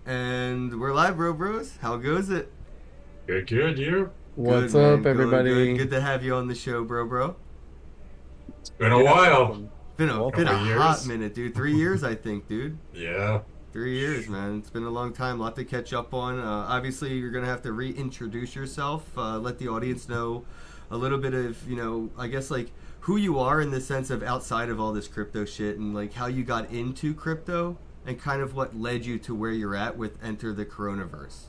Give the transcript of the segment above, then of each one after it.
And we're live, bros. How goes it? Good, good, you. Good, What's man. up, Good. everybody? Good to have you on the show, bro. It's been a Yeah, while. welcome. Been a Couple Welcome. of hot years. minute, dude. 3 years, I think, dude. Yeah. 3 years, man. It's been a long time. A lot to catch up on. Obviously, you're gonna have to reintroduce yourself. Let the audience know a little bit of, I guess like who you are in the sense of outside of all this crypto shit and like how you got into crypto and kind of what led you to where you're at with Enter the Coronaverse.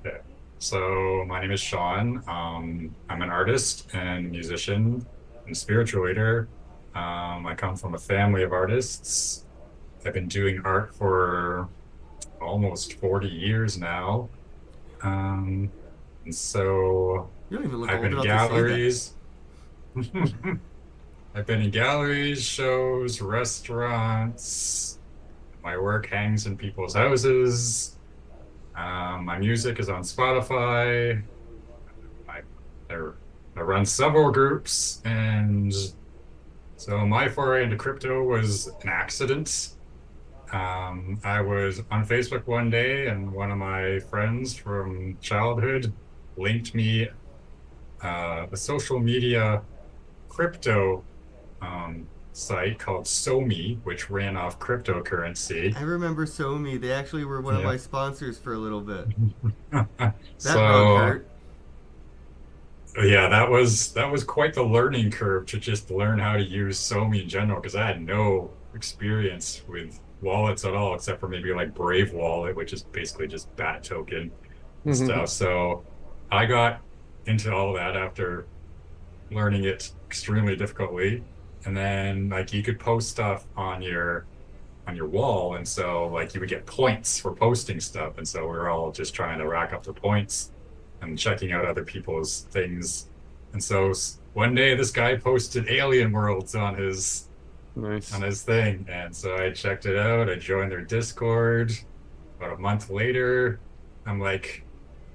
Okay. So my name is Sean. I'm an artist and musician and spiritual leader. I come from a family of artists. I've been doing art for almost 40 years now. Um, and so You don't even look I've old been in enough to say that. galleries. I've been in galleries, shows, restaurants. My work hangs in people's houses. My music is on Spotify. I, I, I run several groups. And so my foray into crypto was an accident. I was on Facebook one day, and one of my friends from childhood linked me a social media crypto site called SoMe, which ran off cryptocurrency. I remember Somi. They actually were one of Yeah. my sponsors for a little bit. That rug So hurt. yeah, that was quite the learning curve to just learn how to use SoMe in general because I had no experience with wallets at all, except for maybe like Brave Wallet, which is basically just bat token and stuff. So I got into all that after learning it extremely difficultly. And then like you could post stuff on your wall, and so like you would get points for posting stuff, and so we were all just trying to rack up the points and checking out other people's things. And so one day this guy posted alien worlds on Nice. his thing, and so I checked it out. I joined their Discord. About a month later, I'm like,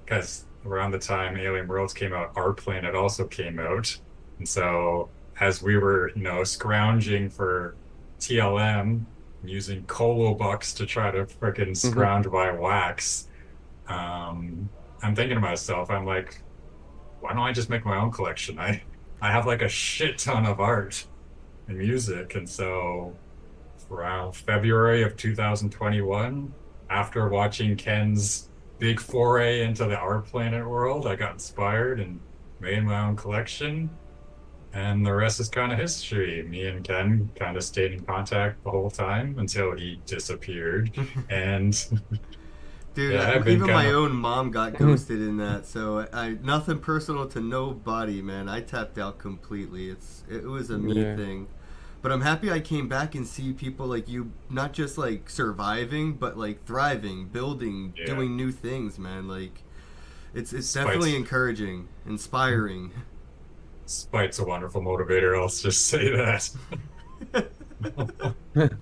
because around the time Alien Worlds came out, Our Planet also came out. And so as we were, scrounging for TLM, using Colo bucks to try to freaking scrounge by wax, I'm thinking to myself, I'm like, why don't I just make my own collection? I have like a shit ton of art and music. And so around February of 2021, after watching Kenn's big foray into the Our Planet world, I got inspired and made my own collection. And the rest is kind of history. Me and Kenn kind of stayed in contact the whole time until he disappeared. And Dude, yeah, I've been even kind my of, own mom got ghosted in that. So I nothing personal to nobody, man. I tapped out completely. It was a me Yeah. thing. But I'm happy I came back and see people like you not just like surviving, but like thriving, building, yeah, doing new things, man. Like it's definitely spite's, encouraging, inspiring. spite's a wonderful motivator. I'll just say that.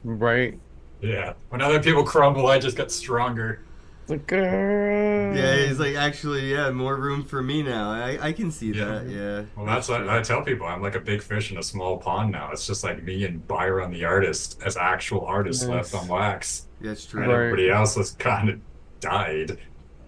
Right. Yeah. When other people crumble, I just got stronger. It's like, Yeah, he's like actually, yeah, more room for me now. I can see Yeah. that. Yeah, Well, that's that's what true. I tell people. I'm like a big fish in a small pond now. It's just like me and Byron the artist as actual artists left on nice. wax, That's and true. Right. everybody else has kind of died.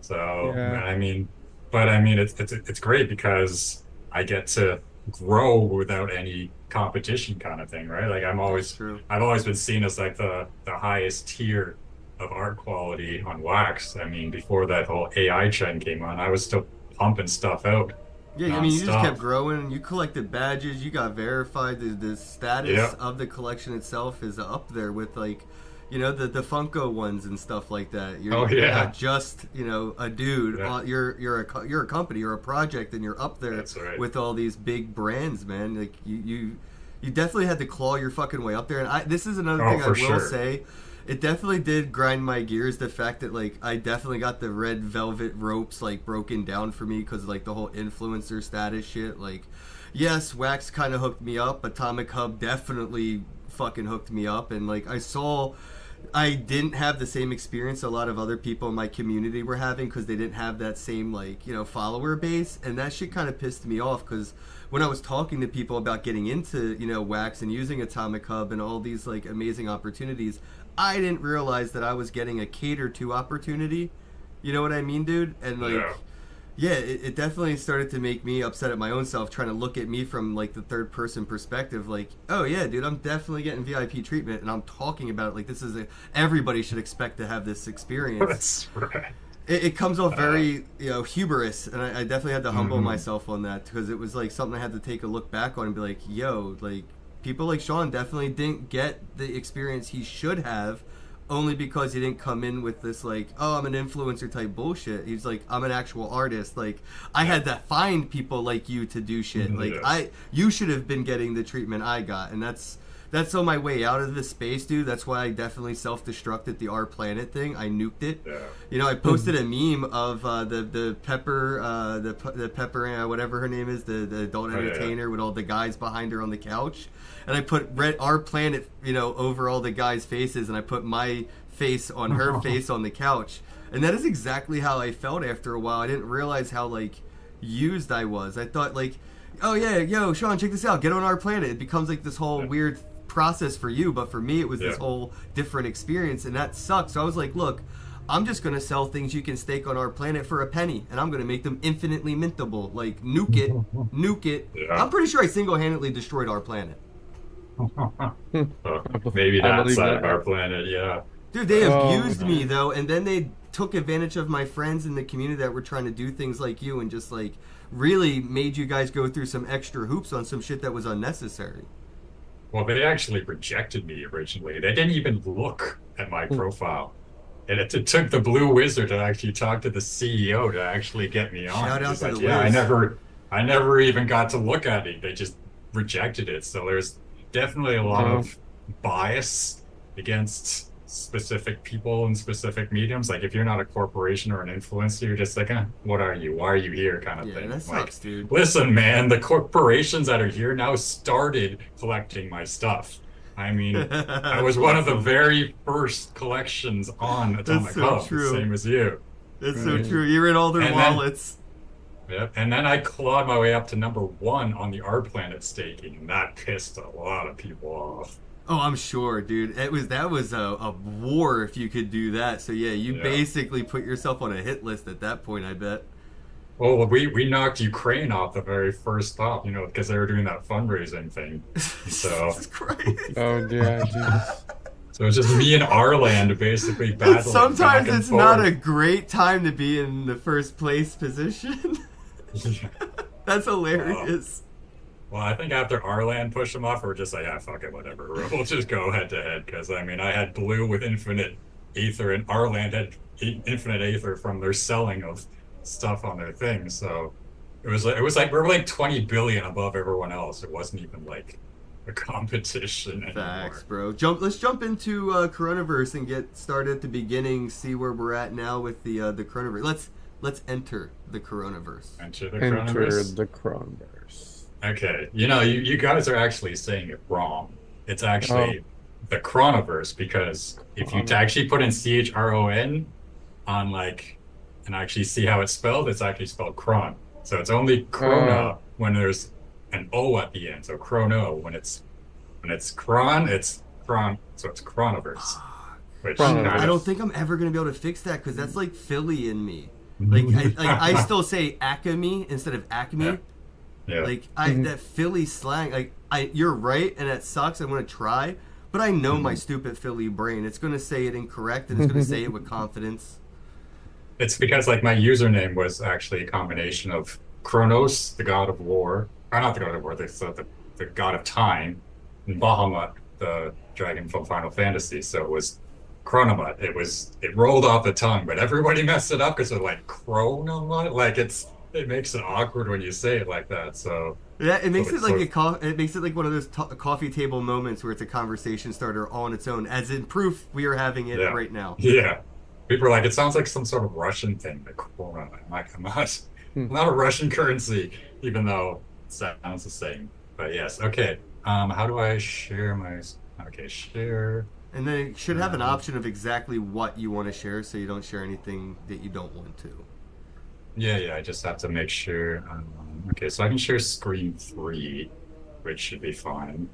So, Yeah. I mean, but I mean, it's great because I get to grow without any competition, kind of thing, right? Like That's true. I've always been seen as like the highest tier of art quality on wax. I mean, before that whole AI trend came on, I was still pumping stuff out Yeah, I mean, you just kept nonstop. growing. You collected badges. You got verified. The status Yeah. of the collection itself is up there with like, the Funko ones and stuff like that. Oh You're not yeah. just a dude. Yeah. You're a company. You're a project, and you're up there That's right. with all these big brands, man. Like you definitely had to claw your fucking way up there. And this is another Oh, thing I for will sure. say. It definitely did grind my gears. The fact that like I definitely got the red velvet ropes like broken down for me because like the whole influencer status shit. Like, yes, Wax kind of hooked me up. Atomic Hub definitely fucking hooked me up, and like I didn't have the same experience a lot of other people in my community were having because they didn't have that same like follower base, and that shit kind of pissed me off because when I was talking to people about getting into wax and using Atomic Hub and all these like amazing opportunities, I didn't realize that I was getting a cater to opportunity. You know what I mean, dude? And like, Yeah. yeah, it definitely started to make me upset at my own self, trying to look at me from like the third person perspective. Like, oh yeah, dude, I'm definitely getting VIP treatment, and I'm talking about it like this is everybody should expect to have this experience. That's right. It comes off very, hubris, and I definitely had to humble Mhm. myself on that because it was like something I had to take a look back on and be like, yo, like people like Sean definitely didn't get the experience he should have, only because he didn't come in with this like, oh, I'm an influencer type bullshit. He's like, I'm an actual artist. Like I had to find people like you to do shit. Like Yes. you should have been getting the treatment I got, and that's on my way out of this space, dude. That's why I definitely self-destructed the Our Planet thing. I nuked it. Yeah. You know, I posted a meme of the Pepper, the Pepper, whatever her name is, the adult Oh, yeah, entertainer with all the guys behind her on the couch, and I put Our Planet, over all the guys' faces, and I put my face on her face on the couch, and that is exactly how I felt after a while. I didn't realize how like used I was. I thought like, oh yeah, yo, Sean, check this out. Get on Our Planet. It becomes like this whole weird process for you, but for me it was this whole different experience, and that sucks. So I was like, look, I'm just gonna sell things you can stake on Our Planet for a penny, and I'm gonna make them infinitely mintable. Like nuke it. Yeah. I'm pretty sure I single-handedly destroyed Our Planet. Maybe I that believe side that. of Our Planet, yeah. Dude, they Oh, abused man. me though, and then they took advantage of my friends in the community that were trying to do things like you, and just like really made you guys go through some extra hoops on some shit that was unnecessary. Well, they actually rejected me originally. They didn't even look at my profile. And it took the Blue Wizard to actually talk to the CEO to actually get me on. Shout out He's to like, the yeah, Wiz." I never even got to look at it. They just rejected it. So there's definitely a lot of bias against specific people and specific mediums. Like if you're not a corporation or an influencer, you're just like, what are you? Why are you here? Kind of Yeah, thing. that Like, sucks, dude. listen, man, the corporations that are here now started collecting my stuff. I mean, I was one of the very first collections on Atomic so Hub, true. same as you. That's so Right. true. You're in all their And then- wallets. Yep. And then I clawed my way up to #1 on the Our Planet staking, and that pissed a lot of people off. Oh, I'm sure, dude. That was a war if you could do that. So yeah, you Yeah. basically put yourself on a hit list at that point, I bet. Well, we knocked Ukraine off the very first stop, because they were doing that fundraising thing. So, Jesus Christ. Oh yeah, jeez. so it's just me and Arland basically battling. Sometimes back and it's not a forth. great time to be in the first place position. That's hilarious. Well, I think after Arland pushed him off, we're just like, yeah, fuck it, whatever. We'll just go head to head because I mean, I had Blue with infinite ether, and Arland had infinite ether from their selling of stuff on their thing. So it was like we were like 20 billion above everyone else. It wasn't even like a competition anymore. Facts, bro. Let's jump into coronavirus and get started at the beginning. See where we're at now with the coronavirus. Let's enter the coronavirus. Enter the Enter coronavirus. the coronavirus. Okay, you guys are actually saying it wrong. It's actually the Chronoverse, because if you actually put in CHRON on and actually see how it's spelled, it's actually spelled Chron. So it's only Chrono when there's an O at the end. So Chrono when it's Chron, it's Chron. So it's Chronoverse. Which Chronoverse. I don't think I'm ever gonna be able to fix that because that's like Philly in me. Like I still say Acme instead of Acme. Yeah. Like that Philly slang. Like you're right, and that sucks. I'm gonna try, but I know my stupid Philly brain. It's gonna say it incorrect, and it's gonna say it with confidence. It's because my username was actually a combination of Kronos, the god of war, or not the god of war, the god of time, and Bahamut, the dragon from Final Fantasy. So it was Chronomut. It rolled off the tongue, but everybody messed it up because they're like Chronomut. It makes it awkward when you say it like that. So Yeah, it makes So it like it's it makes it like one of those coffee table moments where it's a conversation starter all on its own. As in proof, we are having it right now. yeah, people are like, it sounds like some sort of Russian thing, like Corona. I'm not a Russian currency, even though it sounds the same. But yes, okay. How do I share my? Okay, share. And then it should have an option of exactly what you want to share, so you don't share anything that you don't want to. Yeah. I just have to make sure. Okay, so I can share screen 3, which should be fine.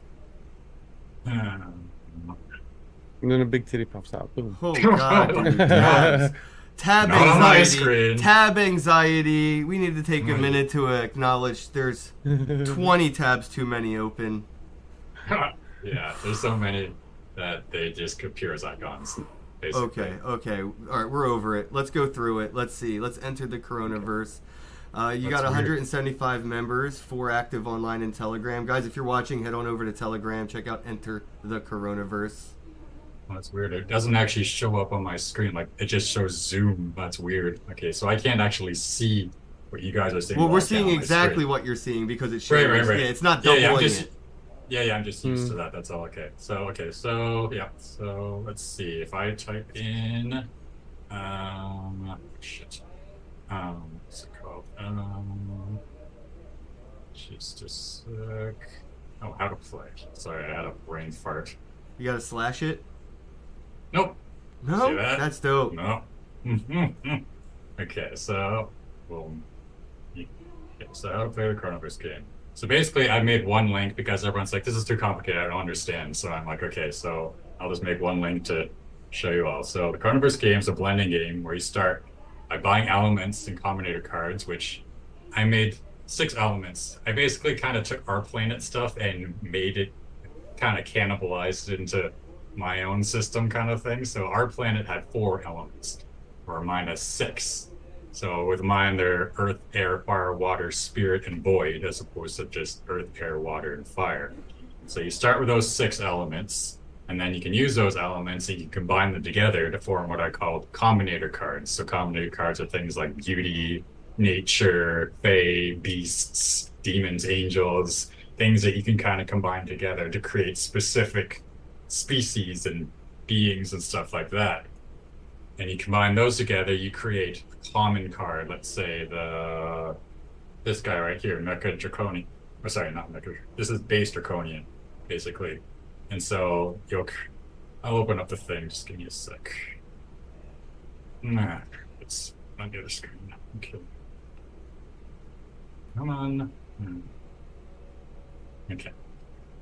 And then a big titty pops out. Boom. Oh god, dude. Tabs. Tab Not on my anxiety. screen. Tab anxiety. We need to take a minute to acknowledge there's 20 tabs too many open. Yeah, there's so many that they just appear as icons. Basically. Okay. All right, we're over it. Let's go through it. Let's see. Let's enter the Coronaverse. You got 175 members, 4 active online in Telegram. Guys, if you're watching, head on over to Telegram. Check out Enter the Coronaverse. That's weird. It doesn't actually show up on my screen. Like, it just shows Zoom. That's weird. Okay, so I can't actually see what you guys are seeing. Well, we're locked down seeing on my exactly screen. what you're seeing because it shows. Right. Yeah, it's not doubling it. Yeah, I'm just used to that. That's all. Okay, so yeah. So let's see. If I type in, what's it called? Just a sec. Oh, how to play. Sorry, I had a brain fart. You gotta slash it? Nope. No? See that? That's dope. No. Okay, so so how to play the Coronaverse game. So basically, I made one link because everyone's like, "This is too complicated. I don't understand." So I'm like, "Okay, so I'll just make one link to show you all." So the Coronaverse game is a blending game where you start by buying elements and combinator cards, which I made 6 elements. I basically kind of took our planet stuff and made it kind of cannibalized into my own system kind of thing. So our planet had 4 elements, where mine has 6. So with mine, they're earth, air, fire, water, spirit, and void, as opposed to just earth, air, water, and fire. So you start with those 6 elements, and then you can use those elements and you can combine them together to form what I call combinator cards. So combinator cards are things like beauty, nature, fae, beasts, demons, angels, things that you can kind of combine together to create specific species and beings and stuff like that. And you combine those together, you create a common card. Let's say this guy right here, Mecha Draconian. Oh, sorry, not Mecha. This is base Draconian, basically. And so I'll open up the thing. Just give me a sec. It's on the other screen. Okay. Come on. Okay.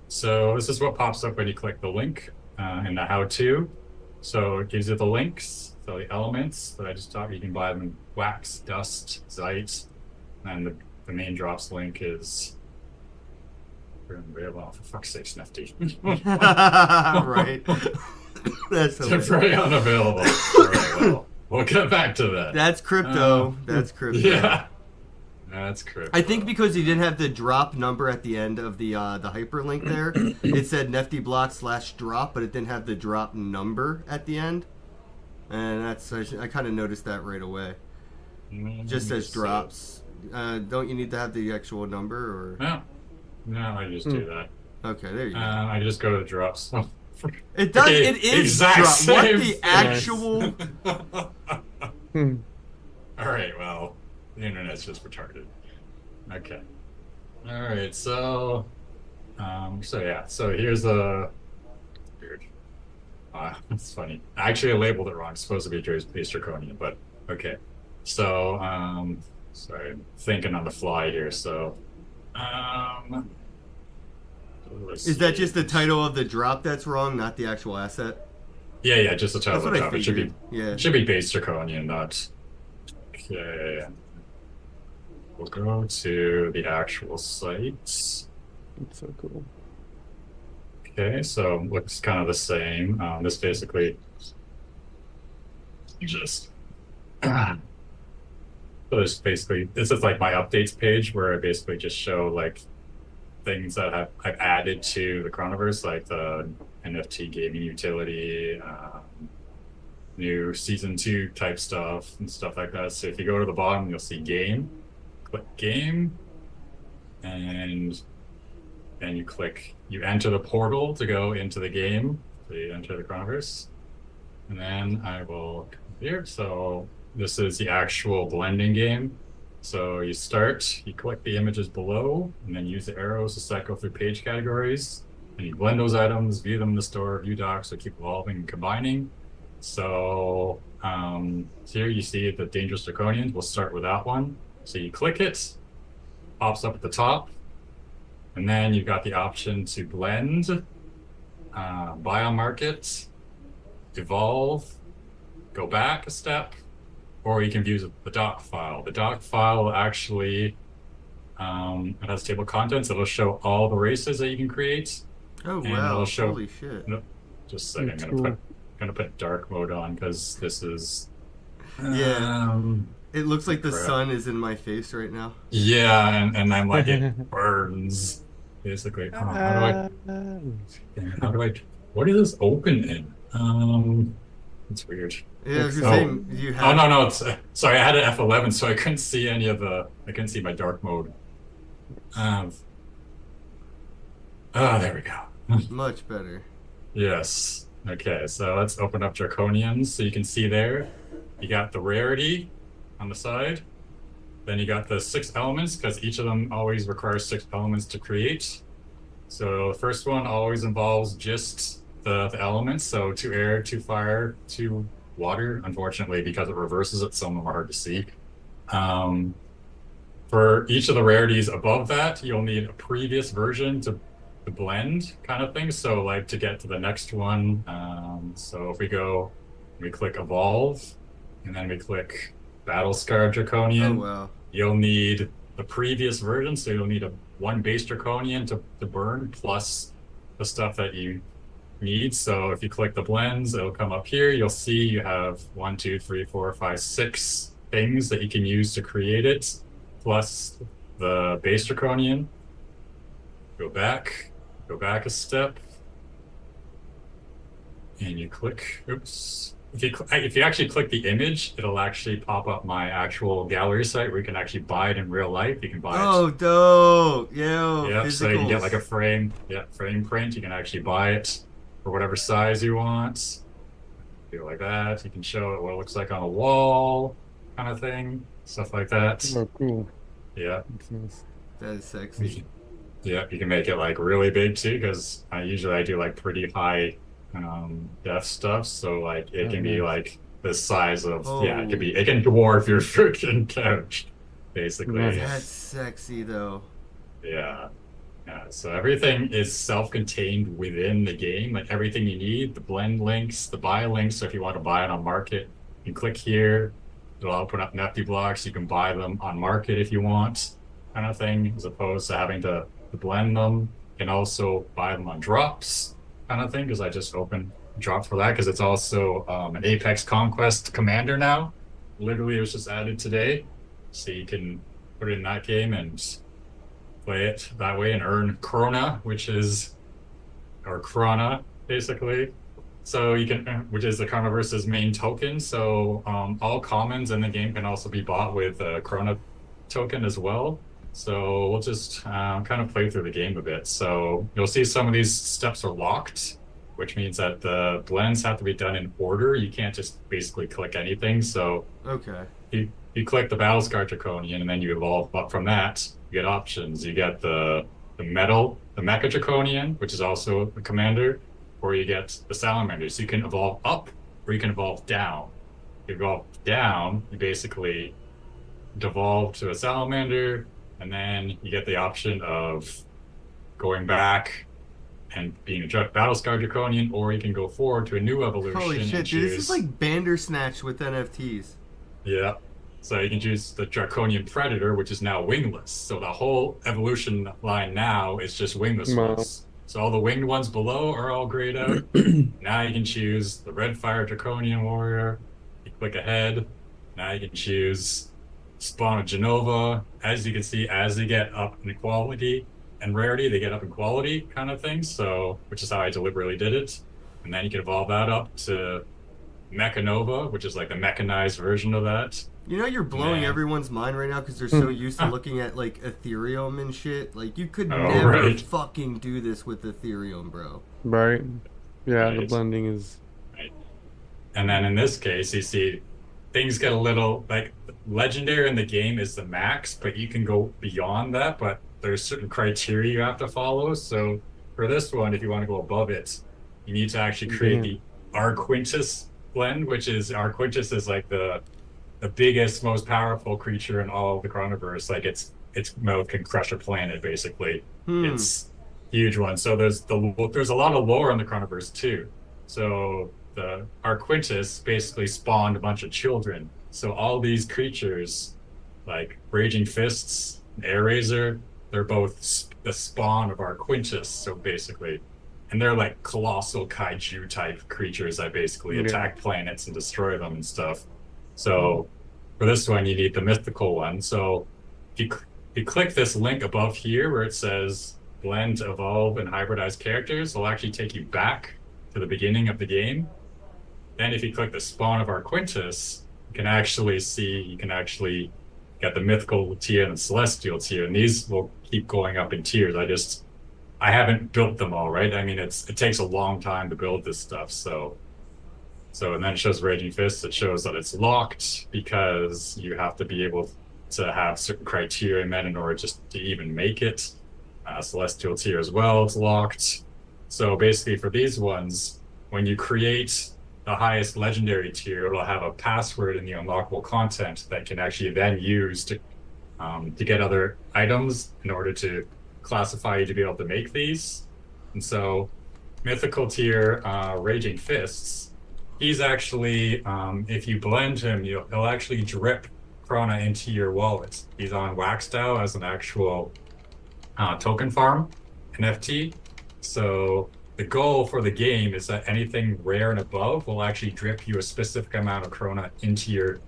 So this is what pops up when you click the link in the how-to. So it gives you the links, so the elements that I just taught you. You can buy them in wax, dust, Zeit, and the main drops link is available. For fuck's sake, Snefty. Right. That's so very unavailable. All right, well, we'll get back to that. That's crypto. That's crypto. Yeah. That's crypto. I think because you didn't have the drop number at the end of the hyperlink there, it said Nefty block /drop, but it didn't have the drop number at the end. And I kind of noticed that right away. Just says drops. Don't you need to have the actual number or? No, I just do that. Okay, there you go. I just go to drops. It does. Okay, it is exact drop. same What the thing. actual? All right, well, the internet's just retarded. Okay. All right, so here's a weird. That's funny. Actually, I labeled it wrong. It's supposed to be base Draconian, but okay. So, sorry, I'm thinking on the fly here. So, Is that just the title of the drop that's wrong, not the actual asset? Yeah, just the title That's of what the I top. It figured. it should be base Draconian, not. Okay. We'll go to the actual site. That's so cool. Okay, so looks kind of the same. This basically just so this is like my updates page where I basically just show like things that I've added to the Coronaverse, like the NFT gaming utility, new season 2 type stuff and stuff like that. So if you go to the bottom, you'll see game. Click game, and then you enter the portal to go into the game. So you enter the Coronaverse, and then I will come here. So this is the actual blending game. So you click the images below, and then use the arrows to cycle through page categories, and you blend those items, view them in the store, view docs, so keep evolving and combining. So here you see the Dangerous Draconians. We'll start with that one. So you click it, pops up at the top, and then you've got the option to blend, buy on market, evolve, go back a step, or you can view the doc file. The doc file will actually, it has table of contents. It'll show all the races that you can create. Oh And it'll wow! show, Holy shit! no, just a second, That's I'm cool. gonna put dark mode on because this is, Yeah. It looks like the crap. sun is in my face right now. Yeah, and I'm like, it burns, basically. Oh, how do I, what is this open in? It's weird. Yeah, I was Like gonna Oh, say you oh have. no, it's, sorry, I had an F11, so I couldn't see any of I couldn't see my dark mode. Um, there we go. Much better. Yes. Okay, so let's open up Draconians. So you can see there, you got the rarity on the side. Then you got the 6 elements, because each of them always requires 6 elements to create. So the first one always involves just the elements. So 2 air, 2 fire, 2 water. Unfortunately, because it reverses it, some of them are hard to see. For each of the rarities above that, you'll need a previous version to blend kind of thing. So like to get to the next one. So if we click evolve, and then we click battle scar draconian, Oh wow! you'll need the previous version. So you'll need 1 base draconian to burn plus the stuff that you need. So if you click the blends, it'll come up here. You'll see you have 1, 2, 3, 4, 5, 6 things that you can use to create it, plus the base draconian. Go back a step, and you click, oops. If you actually click the image, it'll actually pop up my actual gallery site where you can actually buy it in real life. You can buy Oh it. dope! Yo, Yeah, so you can get physicals. like a frame print. You can actually buy it for whatever size you want. Do it like that. You can show it what it looks like on a wall, kind of thing, stuff like that. Oh, cool. Yeah. That's nice. That is sexy. Yeah, you can make it like really big too, because I do like pretty high def stuff. So like it can be like the size of it can dwarf your freaking couch, basically. Nice. That's sexy though. Yeah. Yeah. So everything is self-contained within the game. Like everything you need, the blend links, the buy links. So if you want to buy it on market, you can click here. It'll open up Nifty blocks. You can buy them on market if you want, kind of thing, as opposed to having to blend them. You can also buy them on drops, kind of thing, because I just opened drop for that, because it's also an Apex Conquest commander now. Literally, it was just added today. So you can put it in that game and play it that way and earn Krona, or Krona, basically. So you can, which is the Chronoverse's main token. So all commons in the game can also be bought with a Krona token as well. So we'll just kind of play through the game a bit. So you'll see some of these steps are locked, which means that the blends have to be done in order. You can't just basically click anything. So Okay. you click the Battlescar Draconian, and then you evolve up from that. You get options. You get the Mecha Draconian, which is also a commander, or you get the Salamander. So you can evolve up, or you can evolve down. If you evolve down, you basically devolve to a Salamander, and then you get the option of going back and being a Battlescar Draconian, or you can go forward to a new evolution. Holy and shit, dude! choose, This is like Bandersnatch with NFTs. Yeah. So you can choose the Draconian Predator, which is now wingless. So the whole evolution line now is just wingless Wow. ones. So all the winged ones below are all grayed out. Now you can choose the Red Fire Draconian Warrior. You click ahead. Now you can choose Spawn of Genova. As you can see, as they get up in quality and rarity, they get up in quality kind of thing. So, which is how I deliberately did it. And then you can evolve that up to Mechanova, which is like the mechanized version of that. You know you're blowing Man. everyone's mind right now because they're so used to looking at like Ethereum and shit. Like you could never right. fucking do this with Ethereum, bro. Right? Yeah, the Right. blending is. Right. And then in this case, you see things get a little like legendary in the game is the max, but you can go beyond that. But there's certain criteria you have to follow. So for this one, if you want to go above it, you need to actually create the Arquintus blend, which is Arquintus is like the biggest, most powerful creature in all of the Chronoverse. Like its mouth can crush a planet, basically. It's huge one. So there's a lot of lore in the Chronoverse too. So the our Quintus basically spawned a bunch of children. So all these creatures, like Raging Fists, Air Razor, they're both the spawn of our Quintus. So basically, and they're like colossal kaiju type creatures that basically Yeah. attack planets and destroy them and stuff. So for this one, you need the mythical one. So if you click this link above here where it says blend, evolve, and hybridize characters, it'll actually take you back to the beginning of the game. Then if you click the spawn of our Quintus, you can actually get the mythical tier and the celestial tier, and these will keep going up in tiers. I haven't built them all, right? I mean, it takes a long time to build this stuff, so and then it shows Raging Fists. It shows that it's locked because you have to be able to have certain criteria met in order just to even make it. Celestial tier as well, it's locked. So basically for these ones, when you create the highest legendary tier, it'll have a password in the unlockable content that can actually then use to get other items in order to classify you to be able to make these. And so mythical tier Raging Fists, he's actually, if you blend him, he'll actually drip Krona into your wallet. He's on Waxdow as an actual token farm, NFT. So the goal for the game is that anything rare and above will actually drip you a specific amount of Krona into your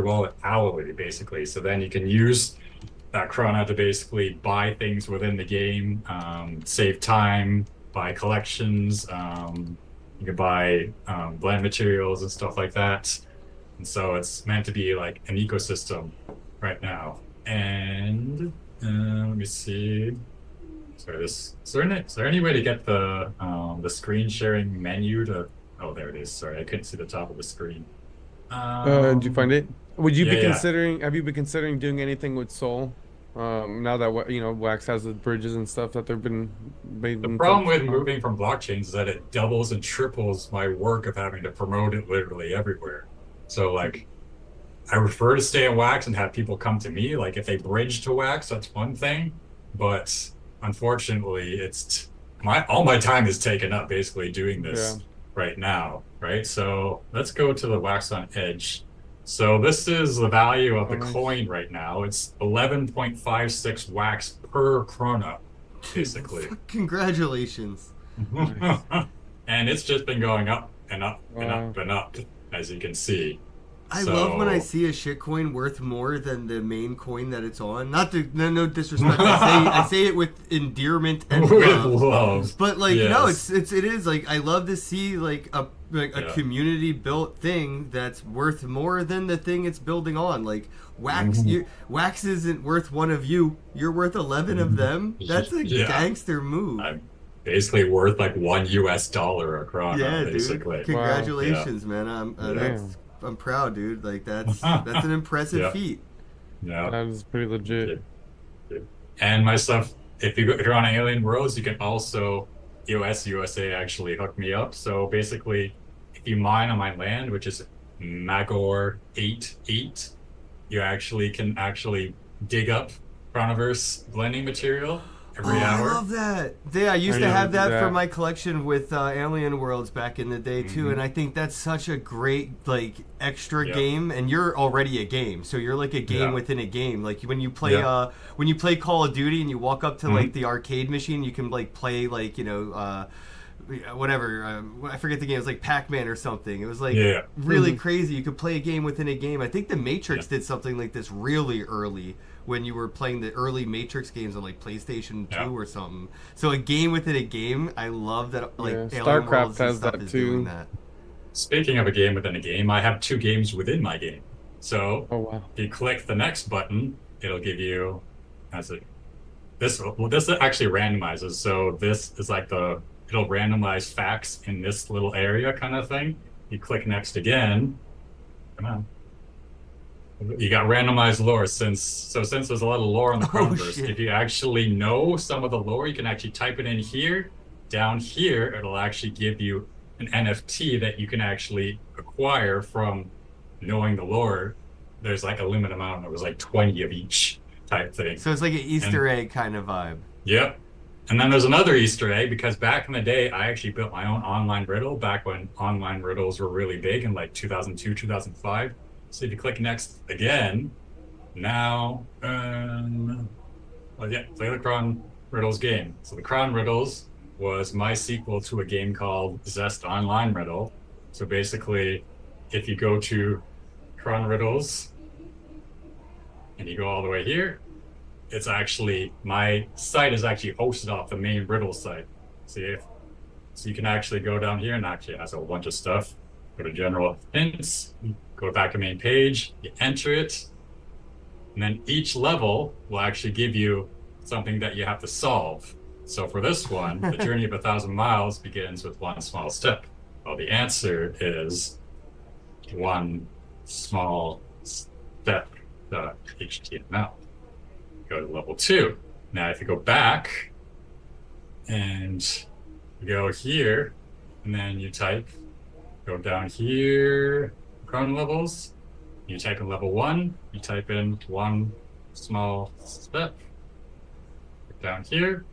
wallet hourly, basically. So then you can use that Krona to basically buy things within the game, save time, buy collections. You can buy blend materials and stuff like that. And so it's meant to be like an ecosystem right now. And let me see. Sorry, is there any way to get the screen sharing menu to? Oh, there it is. Sorry, I couldn't see the top of the screen. Did you find it? Would you be yeah. considering? Have you been considering doing anything with Soul? Now that Wax has the bridges and stuff that they've been made. The problem with moving from blockchains is that it doubles and triples my work of having to promote it literally everywhere. So like, I prefer to stay in Wax and have people come to me. Like if they bridge to Wax, that's one thing. But unfortunately, all my time is taken up basically doing this right now, right? So let's go to the Wax on Edge. So this is the value of the coin right now. It's 11.56 Wax per Krona, basically. Congratulations. Nice. And it's just been going up and up and up and up, as you can see. I love when I see a shitcoin worth more than the main coin that it's on. No disrespect. I say it with endearment and love. But like yes. no, it is like I love to see like a community built thing that's worth more than the thing it's building on. Like Wax, Wax isn't worth one of you. You're worth 11 of them. That's a gangster move. I'm basically worth like $1 a Krona. Yeah, basically. dude. Congratulations, man. I'm proud, dude. Like that's an impressive feat. Yeah, that is pretty legit. And my stuff, if you're on Alien Worlds, you can also EOS USA actually hook me up. So basically, if you mine on my land, which is Magor 88, you can dig up Chronoverse blending material every hour. I love that. Yeah, I used to have that for my collection with Alien Worlds back in the day too, and I think that's such a great like extra game. And you're already a game, so you're like a game within a game. Like when you play Call of Duty and you walk up to like the arcade machine, you can like play like whatever. I forget the game. It was like Pac-Man or something. It was like really crazy. You could play a game within a game. I think the Matrix did something like this really early when you were playing the early Matrix games on like PlayStation 2 or something. So a game within a game. I love that. Like StarCraft has that too. Speaking of a game within a game, I have 2 games within my game. So if you click the next button, it'll give you this actually randomizes. So this is like it'll randomize facts in this little area kind of thing. You click next again. Come on. You got randomized lore since there's a lot of lore on the Chronoverse. If you actually know some of the lore, you can actually type it in here. Down here, it'll actually give you an NFT that you can actually acquire from knowing the lore. There's like a limited amount. There was like 20 of each type thing. So it's like an Easter egg kind of vibe. Yep. And then there's another Easter egg because back in the day, I actually built my own online riddle back when online riddles were really big in like 2002, 2005. So if you click next again, now, well, yeah, play the Cron Riddles game. So the Cron Riddles was my sequel to a game called Zest Online Riddle. So basically, if you go to Cron Riddles and you go all the way here, it's actually, my site is actually hosted off the main riddle site. So you can actually go down here and actually it has a whole bunch of stuff. Go to general hints, go back to main page, you enter it, and then each level will actually give you something that you have to solve. So for this one, the journey of 1,000 miles begins with one small step. Well, the answer is one small step.html. Go to level 2. Now, if you go back and you go here, and then you type, go down here, Cron levels, you type in level 1, you type in one small step. Down here,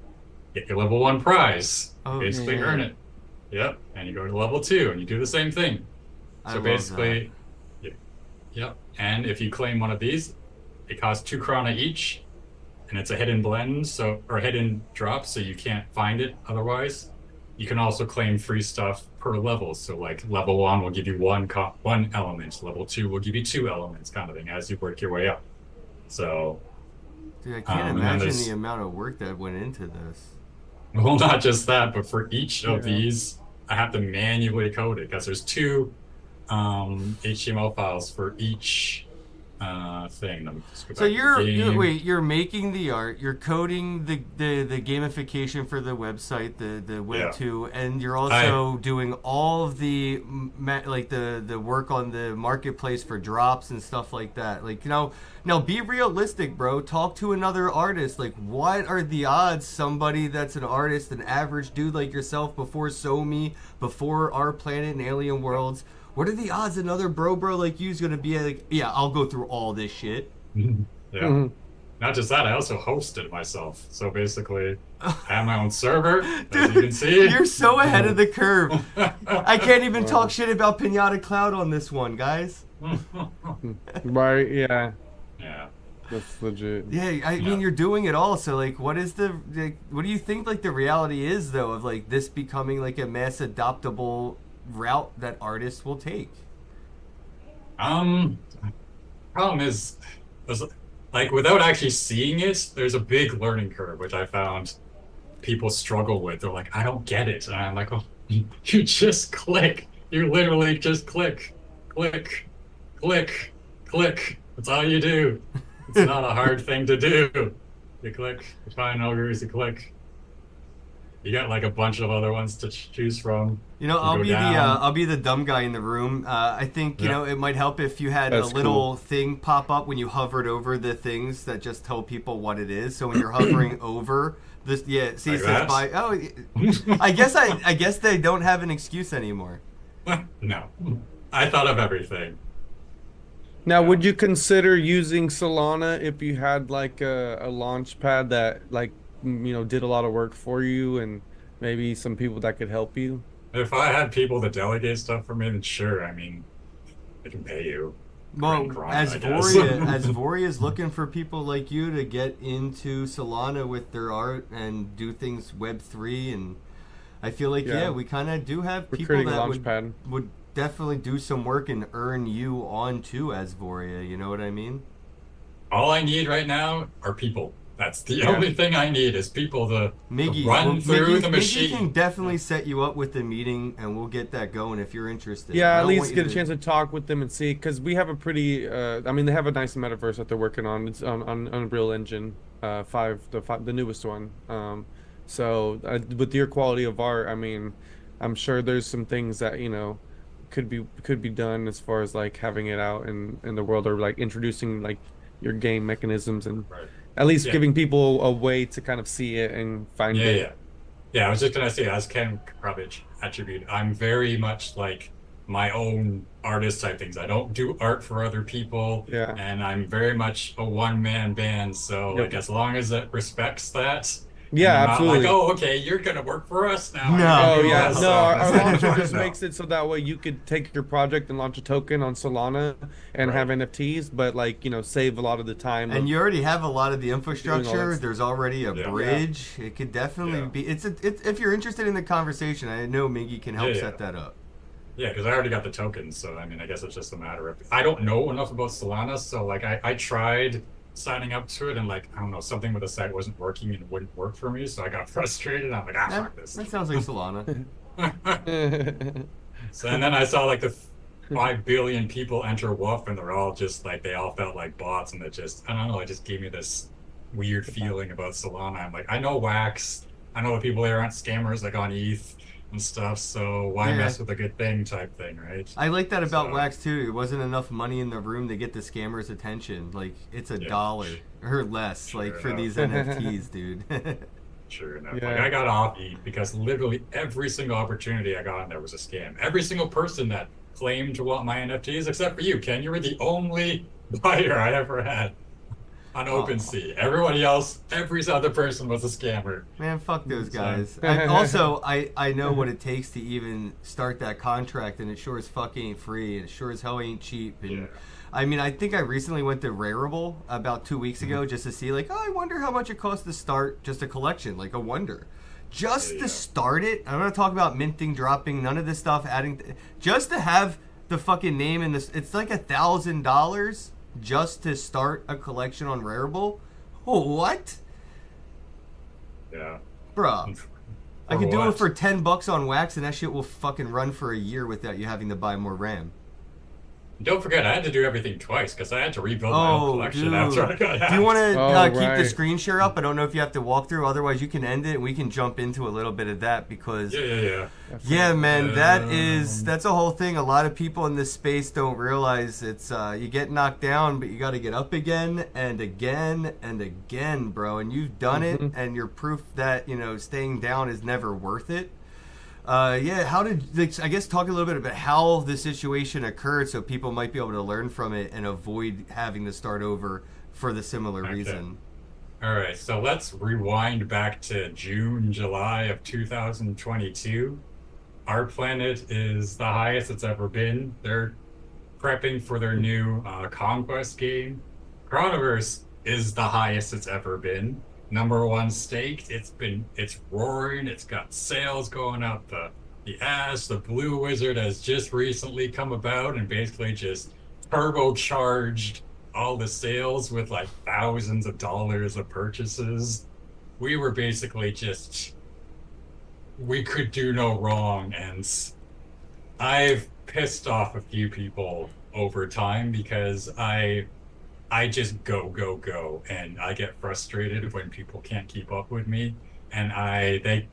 get your level 1 prize. Oh, basically yeah. earn it. Yep. And you go to level 2 and you do the same thing. So basically, yep. And if you claim one of these, it costs 2 krona each. And it's a hidden blend, or hidden drop, so you can't find it otherwise. You can also claim free stuff per level. So like level 1 will give you one element, level 2 will give you 2 elements, kind of thing, as you work your way up. So, Dude, I can't imagine the amount of work that went into this. Well, not just that, but for each of these, I have to manually code it because there's 2 HTML files for each thing. Let me just go back So to you're making the art, you're coding the gamification for the website, the Web 2, and you're also doing all of the the work on the marketplace for drops and stuff like that. Like, now be realistic, bro. Talk to another artist. Like, what are the odds somebody that's an artist, an average dude like yourself, before SoMe, before Our Planet and Alien Worlds, what are the odds another bro like you is going to be like, yeah, I'll go through all this shit? Yeah. Mm-hmm. Not just that, I also hosted myself. So basically, I have my own server, as you can see. You're so ahead of the curve. I can't even talk shit about Pinata Cloud on this one, guys. Right, yeah. Yeah. That's legit. Yeah, I mean, you're doing it all. So, like, what do you think, like, the reality is, though, of, like, this becoming, like, a mass adoptable route that artists will take? Problem is, like, without actually seeing it, there's a big learning curve, which I found people struggle with. They're like, I don't get it. And I'm like, oh, you just click. You literally just click, click, click, click. That's all you do. It's not a hard thing to do. You click, you find ogres, you click. You got like a bunch of other ones to choose from. You know, I'll be the dumb guy in the room. I think you know it might help if you had a little thing pop up when you hovered over the things that just tell people what it is. So when you're hovering over this, see, it says by. Oh, I guess they don't have an excuse anymore. No, I thought of everything. Now, would you consider using Solana if you had like a launch pad that like did a lot of work for you and maybe some people that could help you? If I had people that delegate stuff for me, then sure. I mean, I can pay you. Well, as Voria is looking for people like you to get into Solana with their art and do things Web3, and I feel like we kind of do have people that would definitely do some work and earn you on too as Voria. You know what I mean? All I need right now are people. That's the only thing I need is people to run through the machine. Miggy can definitely set you up with the meeting, and we'll get that going if you're interested. Yeah, at least get a chance to talk with them and see, because we have a pretty, I mean, they have a nice metaverse that they're working on. It's on Unreal Engine 5, the newest one. So with your quality of art, I mean, I'm sure there's some things that, could be done as far as like having it out in the world, or like introducing like your game mechanisms and at least giving people a way to kind of see it and find it. I was just gonna say, as Ken could probably attribute, I'm very much like my own artist type things. I don't do art for other people, and I'm very much a one-man band. So like, as long as it respects that, Yeah, And they're not like, absolutely. oh, okay, you're gonna work for us now. No. Oh You're yeah, us. no, our That's launcher not just No. makes it so that way you could take your project and launch a token on Solana and have Right. NFTs, but like, save a lot of the time And of you already have a lot of the doing all that infrastructure. stuff. There's already a Yeah. bridge. It could definitely Yeah. be. It's if you're interested in the conversation, I know Miggy can help Yeah, set yeah. that up. Yeah, because I already got the tokens, so I mean, I guess it's just a matter of I don't know enough about Solana, so like I tried signing up to it and like I don't know, something with the site wasn't working and wouldn't work for me, so I got frustrated. I'm like, That, fuck this. that sounds like Solana. So and then I saw like the 5 billion people enter WooF and they're all just like they all felt like bots and it just I don't know, it just gave me this weird feeling about Solana. I'm like, I know Wax, I know the people there aren't scammers like on ETH and stuff, so why Yeah. mess with a good thing type thing, right? I like that about So- Wax too. There wasn't enough money in the room to get the scammers' attention. Like it's Yeah. $1 or less, Sure like for enough. these NFTs, dude. Sure enough. Yeah. Like I got off ETH because literally every single opportunity I got in there was a scam. Every single person that claimed to want my NFTs, except for you, Ken, you were the only buyer I ever had on Oh. OpenSea. Everybody else, every other person was a scammer. Man, fuck those So- guys. I know what it takes to even start that contract, and it sure as fuck ain't free, and it sure as hell ain't cheap. And Yeah. I mean, I think I recently went to Rarible about 2 weeks ago just to see, like, oh, I wonder how much it costs to start just a collection, like a wonder. Just Yeah, to yeah. start it, I'm gonna talk about minting, dropping, none of this stuff, adding, just to have the fucking name in this. It's like $1,000 just to start a collection on Rarible. What, Yeah. bruh? I For could do it what? for $10 on Wax, and that shit will fucking run for a year without you having to buy more RAM. Don't forget, I had to do everything twice because I had to rebuild my own Oh, collection dude. after I got hacked. Do you want to Oh, keep the right. screen share up? I don't know if you have to walk through. Otherwise, you can end it, and we can jump into a little bit of that because, Yeah. yeah, man, that's a whole thing. A lot of people in this space don't realize it's you get knocked down, but you got to get up again and again and again, bro. And you've done it, and you're proof that staying down is never worth it. Yeah, how did, like, I guess talk a little bit about how the situation occurred so people might be able to learn from it and avoid having to start over for the similar Okay. reason. All right, so let's rewind back to June, July of 2022. Our planet is the highest it's ever been. They're prepping for their new Conquest game. Chronoverse is the highest it's ever been. #1 staked. It's roaring. It's got sales going up the ass. The Blue Wizard has just recently come about and basically just turbocharged all the sales with like thousands of dollars of purchases. We were basically we could do no wrong, and I've pissed off a few people over time because I just go, and I get frustrated when people can't keep up with me. And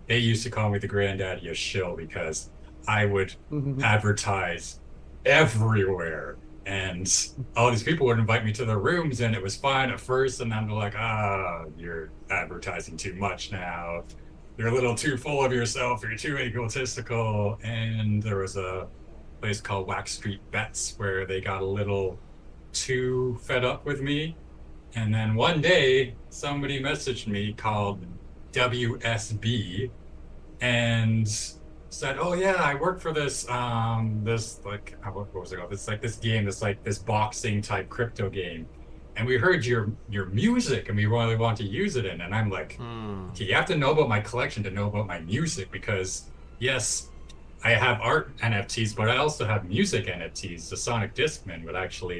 they used to call me the granddaddy of shill because I would advertise everywhere, and all these people would invite me to their rooms, and it was fine at first, and then they're like, you're advertising too much now. You're a little too full of yourself. You're too egotistical. And there was a place called Wax Street Bets where they got a little too fed up with me, and then one day somebody messaged me called WSB and said, oh yeah, I work for this like what was it called, this game, this boxing type crypto game, and we heard your music and we really want to use it in. And I'm like, okay, you have to know about my collection to know about my music, because yes, I have art NFTs, but I also have music NFTs. The Sonic Discman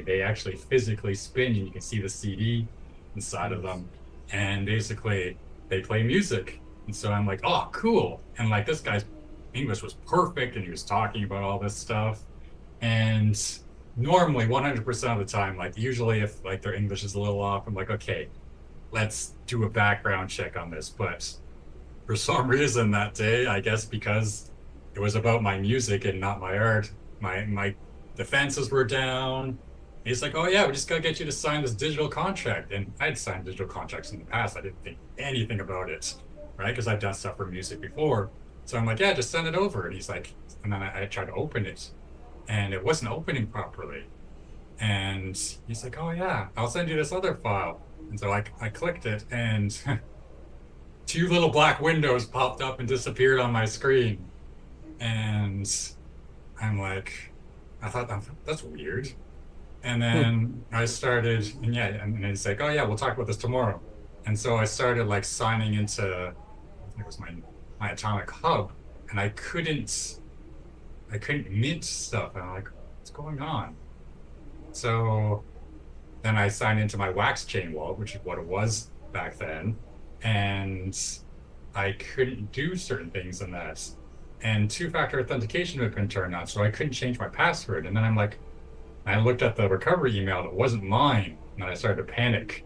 they actually physically spin, and you can see the CD inside of them. And basically, they play music. And so I'm like, oh, cool. And like this guy's English was perfect, and he was talking about all this stuff. And normally, 100% of the time, like usually if like their English is a little off, I'm like, okay, let's do a background check on this. But for some reason that day, I guess because it was about my music and not my art, my defenses were down. He's like, oh yeah, we just gotta get you to sign this digital contract. And I'd signed digital contracts in the past. I didn't think anything about it, right? Because I've done stuff for music before. So I'm like, yeah, just send it over. And he's like, and then I tried to open it, and it wasn't opening properly. And he's like, oh yeah, I'll send you this other file. And so I clicked it, and two little black windows popped up and disappeared on my screen. And I'm like, I thought that's weird. And then I started, and yeah, and it's like, oh yeah, we'll talk about this tomorrow. And so I started like signing into, I think it was my Atomic Hub, and I couldn't mint stuff. And I'm like, what's going on? So then I signed into my Wax chain wallet, which is what it was back then, and I couldn't do certain things in that. And two-factor authentication had been turned on, so I couldn't change my password. And then I'm like, I looked at the recovery email, and it wasn't mine, and I started to panic.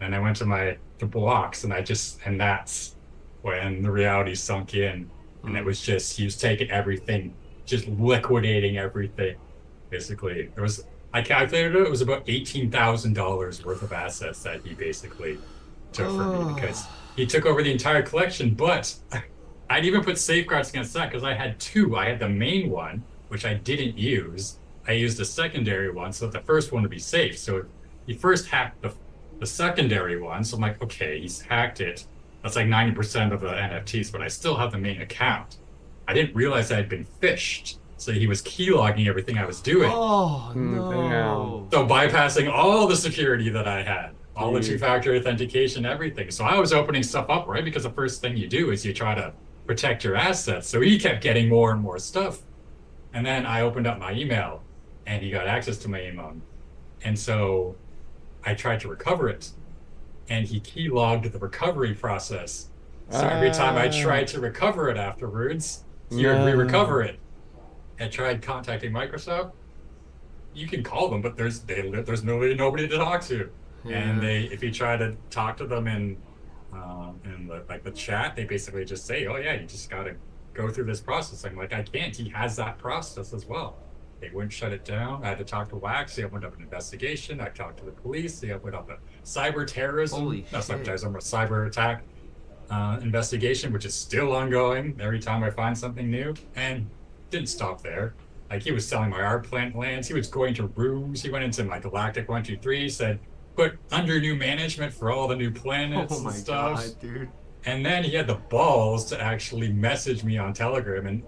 And I went to the blocks, and that's when the reality sunk in. And it was just, he was taking everything, just liquidating everything. Basically, I calculated it was about $18,000 worth of assets that he basically took from me, because he took over the entire collection. But I'd even put safeguards against that, because I had two. I had the main one, which I didn't use. I used a secondary one so that the first one would be safe. So he first hacked the secondary one. So I'm like, okay, he's hacked it. That's like 90% of the NFTs, but I still have the main account. I didn't realize I had been phished. So he was keylogging everything I was doing. Oh, no. So bypassing all the security that I had, all the two-factor authentication, everything. So I was opening stuff up, right? Because the first thing you do is you try to protect your assets. So he kept getting more and more stuff. And then I opened up my email, and he got access to my email. And so I tried to recover it, and he keylogged the recovery process. So every time I tried to recover it afterwards, he would re-recover it. I tried contacting Microsoft. You can call them, but there's nobody to talk to. Yeah. And if you try to talk to them in the chat, they basically just say, oh yeah, you just gotta go through this process. I'm like, I can't. He has that process as well. They wouldn't shut it down. I had to talk to Wax. They opened up an investigation. I talked to the police. They opened up a cyber terrorism, a cyber attack investigation, which is still ongoing every time I find something new. And didn't stop there. Like, he was selling my art plant lands. He was going to rooms. He went into my Galactic 123, said, put under new management for all the new planets and stuff. God, dude. And then he had the balls to actually message me on Telegram and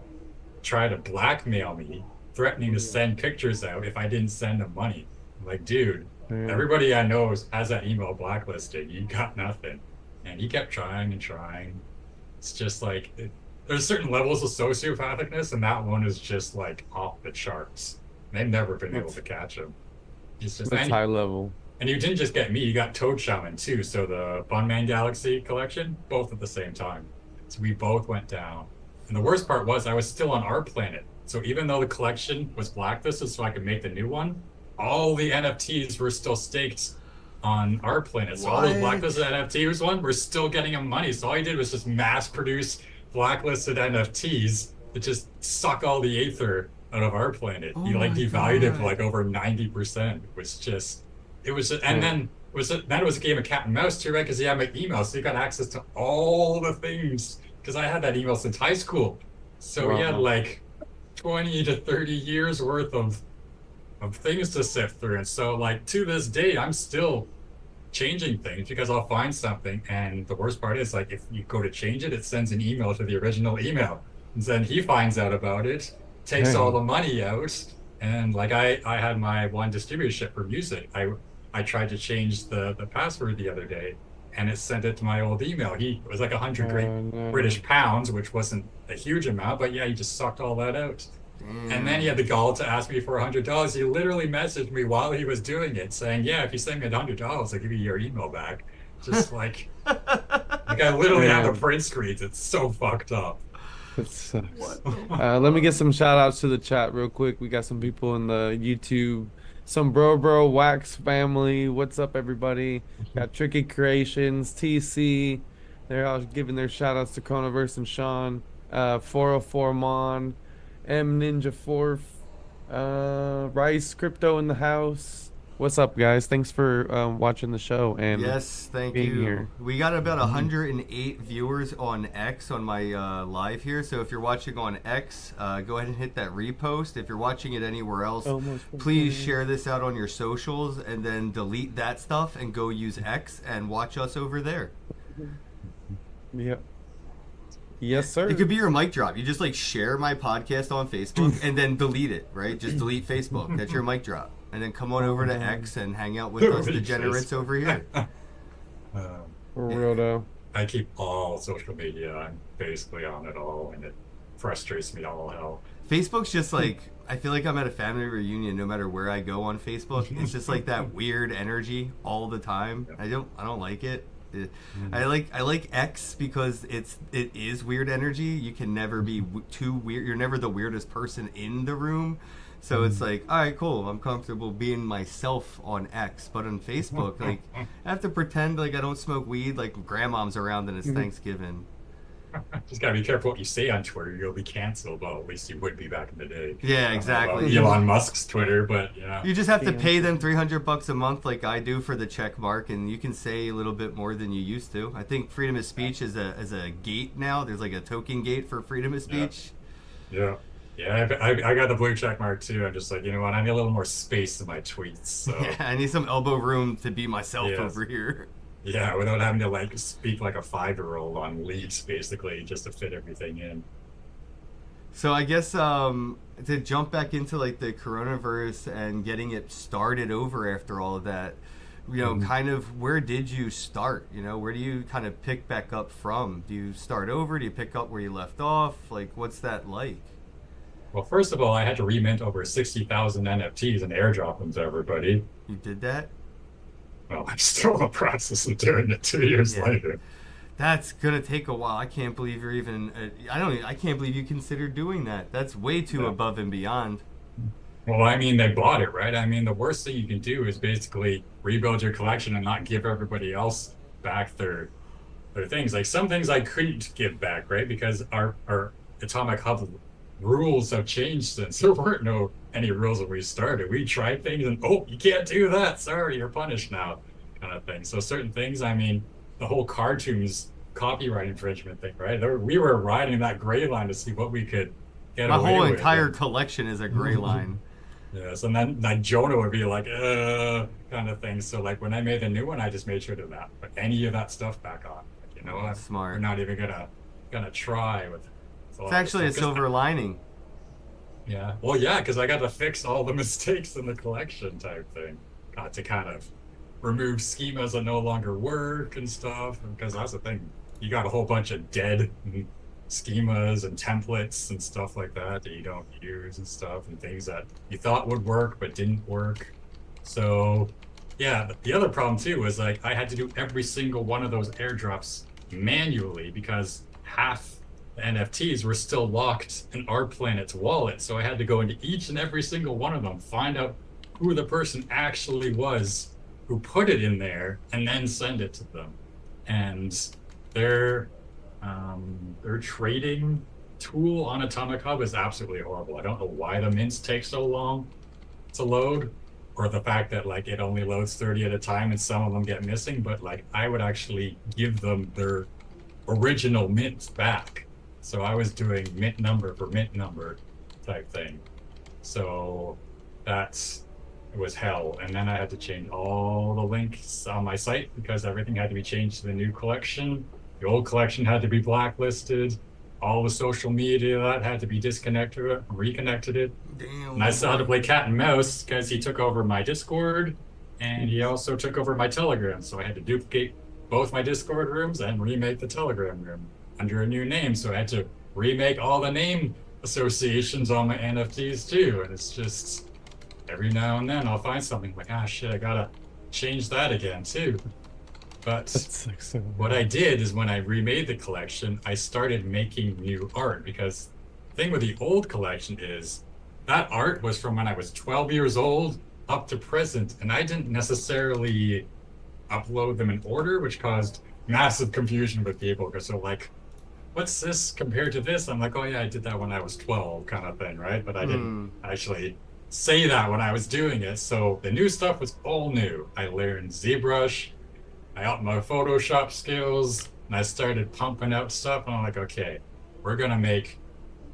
try to blackmail me, threatening to send pictures out if I didn't send him money. I'm like, dude, everybody I know has that email blacklisted. You got nothing. And he kept trying and trying. It's just like, there's certain levels of sociopathicness, and that one is just like off the charts. They've never been able to catch him. That's high level. And you didn't just get me, you got Toad Shaman too. So the Funman Galaxy collection, both at the same time. So we both went down. And the worst part was I was still on our planet. So even though the collection was blacklisted so I could make the new one, all the NFTs were still staked on our planet. So all those blacklisted NFTs we're still getting them money. So all he did was just mass produce blacklisted NFTs to just suck all the ether out of our planet. He like devalued it for like over 90%. Then it was a game of cat and mouse too, right? Because he had my email, so he got access to all the things. Because I had that email since high school, so he had like 20 to 30 years worth of things to sift through. And so like to this day, I'm still changing things because I'll find something, and the worst part is like if you go to change it, it sends an email to the original email, and then he finds out about it, takes all the money out. And like I had my one distributorship for music. I tried to change the password the other day, and it sent it to my old email. It was like 100 British pounds, which wasn't a huge amount, but yeah, he just sucked all that out. And then he had the gall to ask me for $100. He literally messaged me while he was doing it, saying, "Yeah, if you send me $100, I'll give you your email back." Just like I literally have the print screens. It's so fucked up. It sucks. Let me get some shout outs to the chat real quick. We got some people in the YouTube, some bro Wax family. What's up, everybody? Got Tricky Creations, TC. They're all giving their shout outs to Chronoverse and Sean. 404 Mon, M Ninja Fourth, Rice Crypto in the house. What's up, guys? Thanks for watching the show and thank you. Here. We got about 108 viewers on X on my live here. So if you're watching on X, go ahead and hit that repost. If you're watching it anywhere else, please share this out on your socials and then delete that stuff and go use X and watch us over there. Yep. Yes, sir. It could be your mic drop. You just like share my podcast on Facebook and then delete it, right? Just delete Facebook. That's your mic drop. And then come on over to X and hang out with us degenerates over here. For real though. I keep all social media. I'm basically on it all, and it frustrates me to all hell. Facebook's just like, I feel like I'm at a family reunion no matter where I go on Facebook. It's just like that weird energy all the time. I don't like it. I like X because it is weird energy. You can never be too weird. You're never the weirdest person in the room. So it's like, all right, cool. I'm comfortable being myself on X, but on Facebook, like, I have to pretend like I don't smoke weed, like grandmom's around and it's Thanksgiving. Just gotta be careful what you say on Twitter. You'll be canceled. Well, at least you would be back in the day. Yeah, exactly. Elon Musk's Twitter, but yeah. You just have to pay them $300 a month, like I do, for the check mark, and you can say a little bit more than you used to. I think freedom of speech is a gate now. There's like a token gate for freedom of speech. Yeah. I got the blue check mark too. I'm just like, you know what? I need a little more space in my tweets. So. Yeah, I need some elbow room to be myself over here. Yeah, without having to like speak like a 5-year-old on leads, basically, just to fit everything in. So I guess to jump back into like the coronavirus and getting it started over after all of that, you know, kind of where did you start? You know, where do you kind of pick back up from? Do you start over? Do you pick up where you left off? Like, what's that like? Well, first of all, I had to remint over 60,000 NFTs and airdrop them to everybody. You did that? Well, I'm still in the process of doing it 2 years later. That's gonna take a while. I can't believe you're even. I can't believe you considered doing that. That's way too above and beyond. Well, I mean, they bought it, right? I mean, the worst thing you can do is basically rebuild your collection and not give everybody else back their things. Like some things I couldn't give back, right? Because our Atomic Hub rules have changed since. There weren't any rules when we started. We tried things and, you can't do that. Sorry, you're punished now, kind of thing. So certain things, I mean, the whole cartoons copyright infringement thing, right? We were riding that gray line to see what we could get away with. My whole entire collection is a gray line. Yes, and then Jonah would be like, kind of thing. So like when I made the new one, I just made sure to not put any of that stuff back on. Like, you know, smart. We're not even gonna try with it. It's actually a silver lining. Yeah. Well, yeah, because I got to fix all the mistakes in the collection type thing. Got to kind of remove schemas that no longer work and stuff. Because that's the thing. You got a whole bunch of dead schemas and templates and stuff like that you don't use and stuff, and things that you thought would work but didn't work. So, yeah, the other problem too was like I had to do every single one of those airdrops manually because half NFTs were still locked in our planet's wallet. So I had to go into each and every single one of them, find out who the person actually was who put it in there, and then send it to them. And their trading tool on Atomic Hub is absolutely horrible. I don't know why the mints take so long to load, or the fact that like it only loads 30 at a time and some of them get missing, but like I would actually give them their original mints back. So I was doing mint number for mint number type thing. So it was hell. And then I had to change all the links on my site because everything had to be changed to the new collection. The old collection had to be blacklisted. All the social media that had to be disconnected, reconnected it. Damn. And I still had to play cat and mouse because he took over my Discord and he also took over my Telegram. So I had to duplicate both my Discord rooms and remake the Telegram room under a new name. So I had to remake all the name associations on my NFTs too. And it's just every now and then I'll find something like, shit, I gotta change that again too. But what I did is when I remade the collection, I started making new art because the thing with the old collection is that art was from when I was 12 years old up to present. And I didn't necessarily upload them in order, which caused massive confusion with people because they're like, what's this compared to this? I'm like, oh yeah, I did that when I was 12 kind of thing, right? But I didn't actually say that when I was doing it. So the new stuff was all new. I learned ZBrush, I upped my Photoshop skills, and I started pumping out stuff. And I'm like, okay,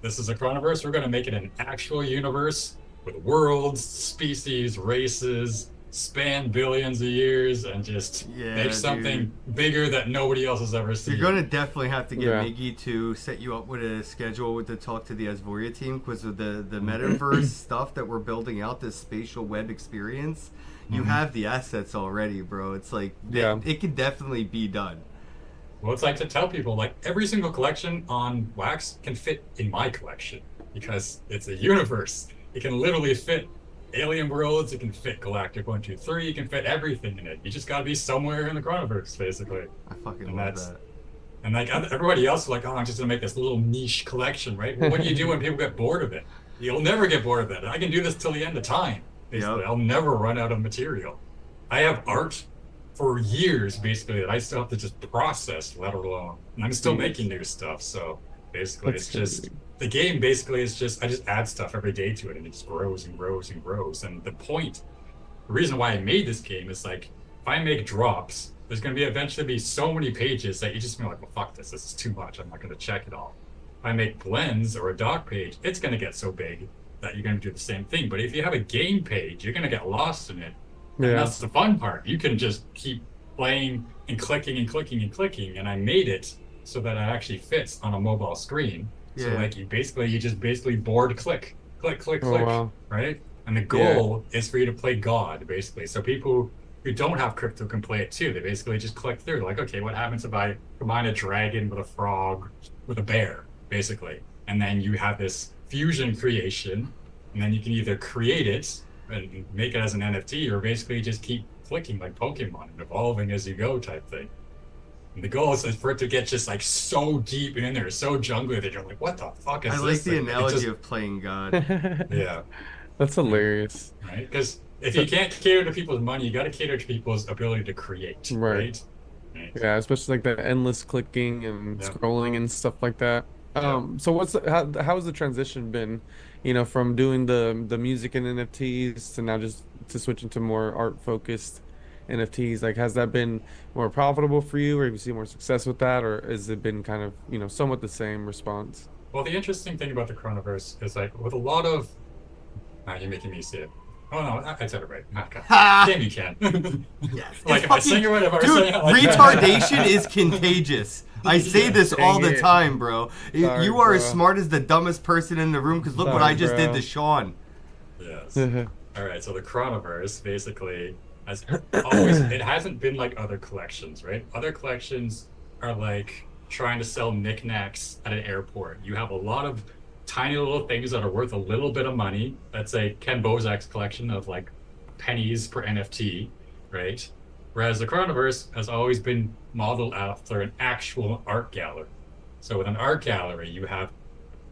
this is a chronoverse, we're gonna make it an actual universe with worlds, species, races, span billions of years and just Yeah, make something dude. bigger that nobody else has ever seen. You're gonna definitely have to get Yeah. Miggy to set you up with a schedule to talk to the Asvoria team because of the metaverse stuff that we're building out, this spatial web experience. You have the assets already, bro. It's like Yeah. it can definitely be done. Well, it's like to tell people, like, every single collection on Wax can fit in my collection because it's a universe. It can literally fit Alien Worlds, it can fit Galactic 123, it can fit everything in it. You just gotta be somewhere in the Chronoverse, basically. I fucking And love that's that. and like everybody else is like, oh, I'm just gonna make this little niche collection, right? Well, what do you do when people get bored of it? You'll never get bored of it. I can do this till the end of time. Basically, Yep. I'll never run out of material. I have art for years, basically, that I still have to just process, let alone. And I'm still making new stuff. So basically, That's it's just crazy. the game. Basically, is just I just add stuff every day to it, and it just grows and grows and grows. And the reason why I made this game is like, if I make drops, there's going to be eventually be so many pages that you just be like, well, fuck this. This is too much. I'm not going to check it all. If I make blends or a doc page, it's going to get so big that you're going to do the same thing. But if you have a game page, you're going to get lost in it. And Yeah. that's the fun part. You can just keep playing and clicking and clicking and clicking. And I made it so that it actually fits on a mobile screen. So Yeah. like you just basically board click, click, click, Oh, click, wow. right? And the goal is for you to play God, basically. So people who don't have crypto can play it too. They basically just click through, like, okay, what happens if I combine a dragon with a frog with a bear, basically? And then you have this fusion creation, and then you can either create it and make it as an NFT, or basically just keep clicking like Pokemon and evolving as you go type thing. And the goal is for it to get just like so deep in there, so jungly that you're like, what the fuck is I this like the thing? It analogy just- of playing God. yeah. That's hilarious. Right? Because if you can't cater to people's money, you got to cater to people's ability to create. Right. Right? Yeah, especially like the endless clicking and Yeah. scrolling and stuff like that. Yeah. So how's the transition been, from doing the music and NFTs to now just to switching to more art focused NFTs? Like, has that been more profitable for you, or have you seen more success with that, or has it been kind of, somewhat the same response? Well, the interesting thing about the Chronoverse is like with a lot of. Now you're making me see it. Oh no, I said it right. Okay. Ha! Damn, you can. Yes. Like It's if I sing it right, if I dude, sing it like retardation is contagious. I say this Dang all the it. time, bro. Sorry, You are as bro. smart as the dumbest person in the room because look what Sorry, I just did bro. to Sean. Yes. All right. So the Chronoverse basically has always. It hasn't been like other collections, right? Other collections are like trying to sell knickknacks at an airport. You have a lot of tiny little things that are worth a little bit of money. That's a Ken Bosak's collection of like pennies per NFT, right? Whereas the Chronoverse has always been modeled after an actual art gallery. So with an art gallery, you have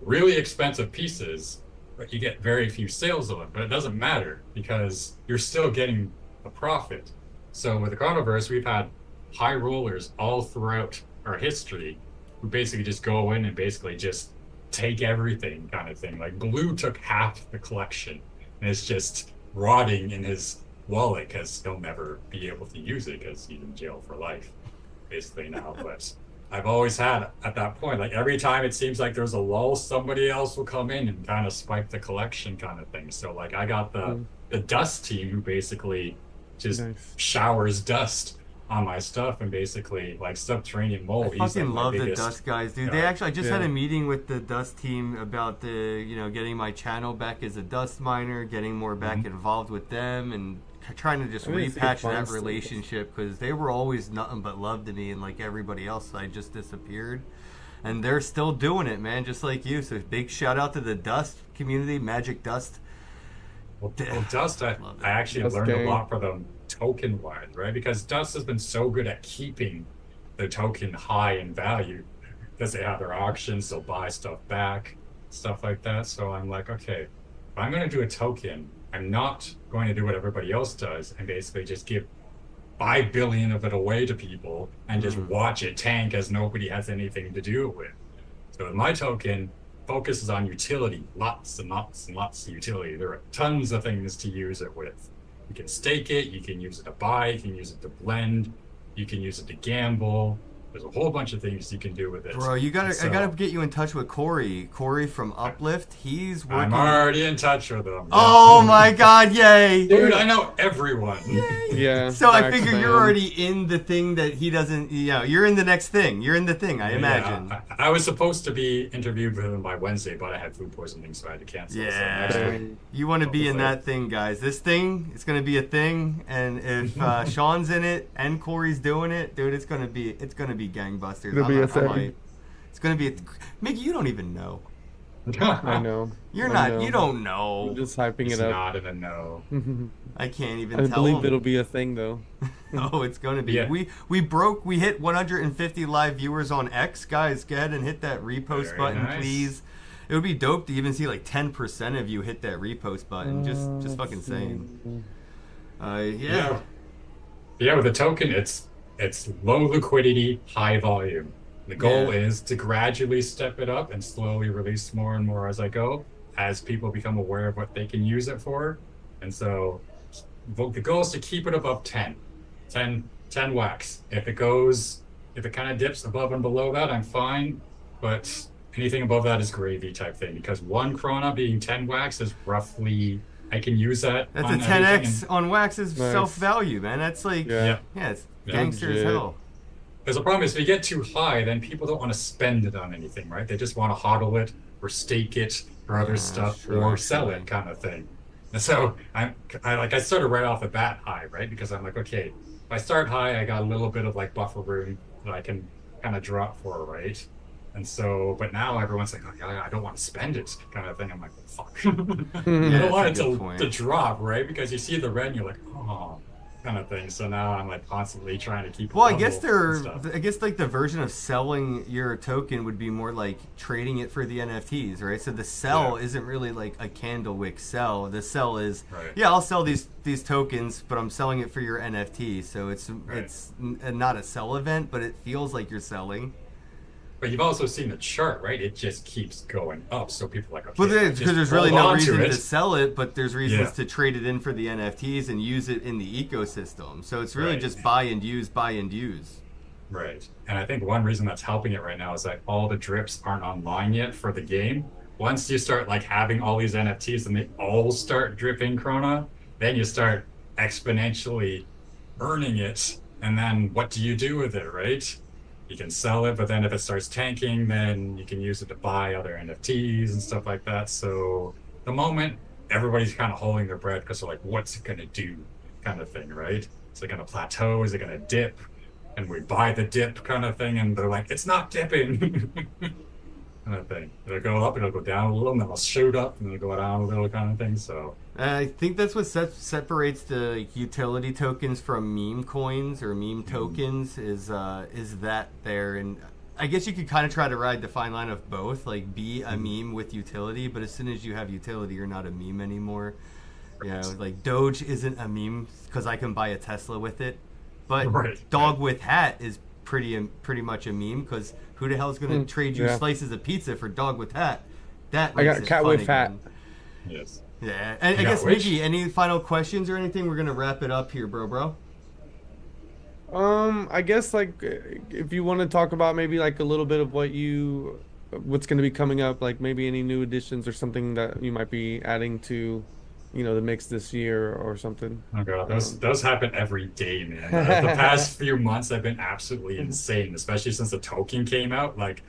really expensive pieces, but you get very few sales of them. But it doesn't matter because you're still getting a profit. So with the Chronoverse, we've had high rollers all throughout our history who basically just go in and basically just take everything kind of thing. Like Blue took half the collection and it's just rotting in his wallet because he'll never be able to use it because he's in jail for life basically now. But I've always had at that point, like every time it seems like there's a lull, somebody else will come in and kind of spike the collection kind of thing. So like I got the dust team who basically just Nice. showers dust on my stuff and basically like subterranean I mold. He's fucking like my love the biggest- Dust guys, dude. Yeah. They actually, I just had Yeah. a meeting with the Dust team about getting my channel back as a Dust miner, getting more back involved with them, and trying to just I mean, it's repatch fun that stuff. relationship because they were always nothing but love to me, and like everybody else, I just disappeared. And they're still doing it, man, just like you. So big shout out to the Dust community, Magic Dust. Well, Dust, I Love it. actually Dust learned gang. a lot from them token wise, right? Because Dust has been so good at keeping the token high in value because they have their auctions, they'll buy stuff back, stuff like that. So I'm like, okay, if I'm going to do a token, I'm not going to do what everybody else does and basically just give 5 billion of it away to people and just watch it tank as nobody has anything to do with. So with my token, focuses on utility, lots and lots and lots of utility. There are tons of things to use it with. You can stake it, you can use it to buy, you can use it to blend, you can use it to gamble, There's a whole bunch of things you can do with it. Bro, I gotta So, get you in touch with Corey. Corey from Uplift. He's I'm working. already in touch with them. Oh my God! Yay! Dude, I know everyone. Yeah. So I Max, figure man. you're already in the thing that he doesn't. You're in the next thing. You're in the thing. I imagine. Yeah, I was supposed to be interviewed with him by Wednesday, but I had food poisoning, so I had to cancel. So next Yeah, week, you want to be in hopefully. that thing, guys. This thing, it's gonna be a thing, and if Sean's in it and Corey's doing it, dude, it's gonna be gangbusters. It'll be a I'm thing. hyped. It's gonna be. Mickey, you don't even know. I know. You're I not. know. You don't I'm know. just hyping He's it up. not in a no. I can't even I tell believe him. it'll be a thing though. Oh, it's gonna be. Yeah. We hit 150 live viewers on X, guys. Go ahead and hit that repost Very button, nice. please. It would be dope to even see like 10% of you hit that repost button. Just fucking saying. Yeah. Yeah, with the token, it's low liquidity, high volume. The goal is to gradually step it up and slowly release more and more as I go, as people become aware of what they can use it for. And so the goal is to keep it above 10 wax. If it kind of dips above and below that, I'm fine. But anything above that is gravy type thing, because 1 krona being 10 wax is roughly, I can use that. That's on a everything 10x on Wax's Nice. self-value, man. That's like, Yeah. it's Yeah. gangster as Legit. hell. Because the problem is, if you get too high, then people don't want to spend it on anything, right? They just want to hodl it or stake it for other stuff true, or sell actually. it, kind of thing. And so I started right off the bat high, right? Because I'm like, okay, if I start high, I got a little bit of like buffer room that I can kind of drop for, right? And so, but now everyone's like, oh, yeah, I don't want to spend it, kind of thing. I'm like, well, fuck. I Yeah, don't that's want a it good to point. drop, right? Because you see the red and you're like, oh, kind of thing. So now I'm like constantly trying to keep it Well, I level guess and stuff. like the version of selling your token would be more like trading it for the NFTs, right? So the sell Yeah. isn't really like a candlewick sell. The sell is, Right. yeah, I'll sell these tokens, but I'm selling it for your NFT. So it's Right. not a sell event, but it feels like you're selling. But you've also seen the chart, right? It just keeps going up. So people are like, okay, Well, just because there's really hold no on reason it. to sell it, but there's reasons Yeah. to trade it in for the NFTs and use it in the ecosystem. So it's really Right. just buy and use, buy and use. Right. And I think one reason that's helping it right now is that all the drips aren't online yet for the game. Once you start like having all these NFTs and they all start dripping Krona, then you start exponentially earning it. And then what do you do with it, right? You can sell it, but then if it starts tanking, then you can use it to buy other NFTs and stuff like that. So the moment everybody's kind of holding their breath because they're like, what's it going to do kind of thing, right? Is it going to plateau? Is it going to dip? And we buy the dip kind of thing. And they're like, it's not dipping kind of thing. It'll go up, it'll go down a little, and then it'll shoot up, and it'll go down a little kind of thing. So I think that's what separates the like, utility tokens from meme coins or meme tokens is that there, and I guess you could kind of try to ride the fine line of both, like be a meme with utility, but as soon as you have utility, you're not a meme anymore. You know, like Doge isn't a meme because I can buy a Tesla with it, but Right. dog with hat is pretty much a meme because who the hell is going to trade you yeah. slices of pizza for dog with hat? That I makes got it cat fun with hat. again. yes. Yeah, and I You got guess which? Mickey, any final questions or anything? We're gonna wrap it up here, bro. I guess like if you want to talk about maybe like a little bit of what's going to be coming up, like maybe any new additions or something that you might be adding to, the mix this year or something. Oh god, those happen every day, man. The past few months have been absolutely insane, especially since the token came out. Like,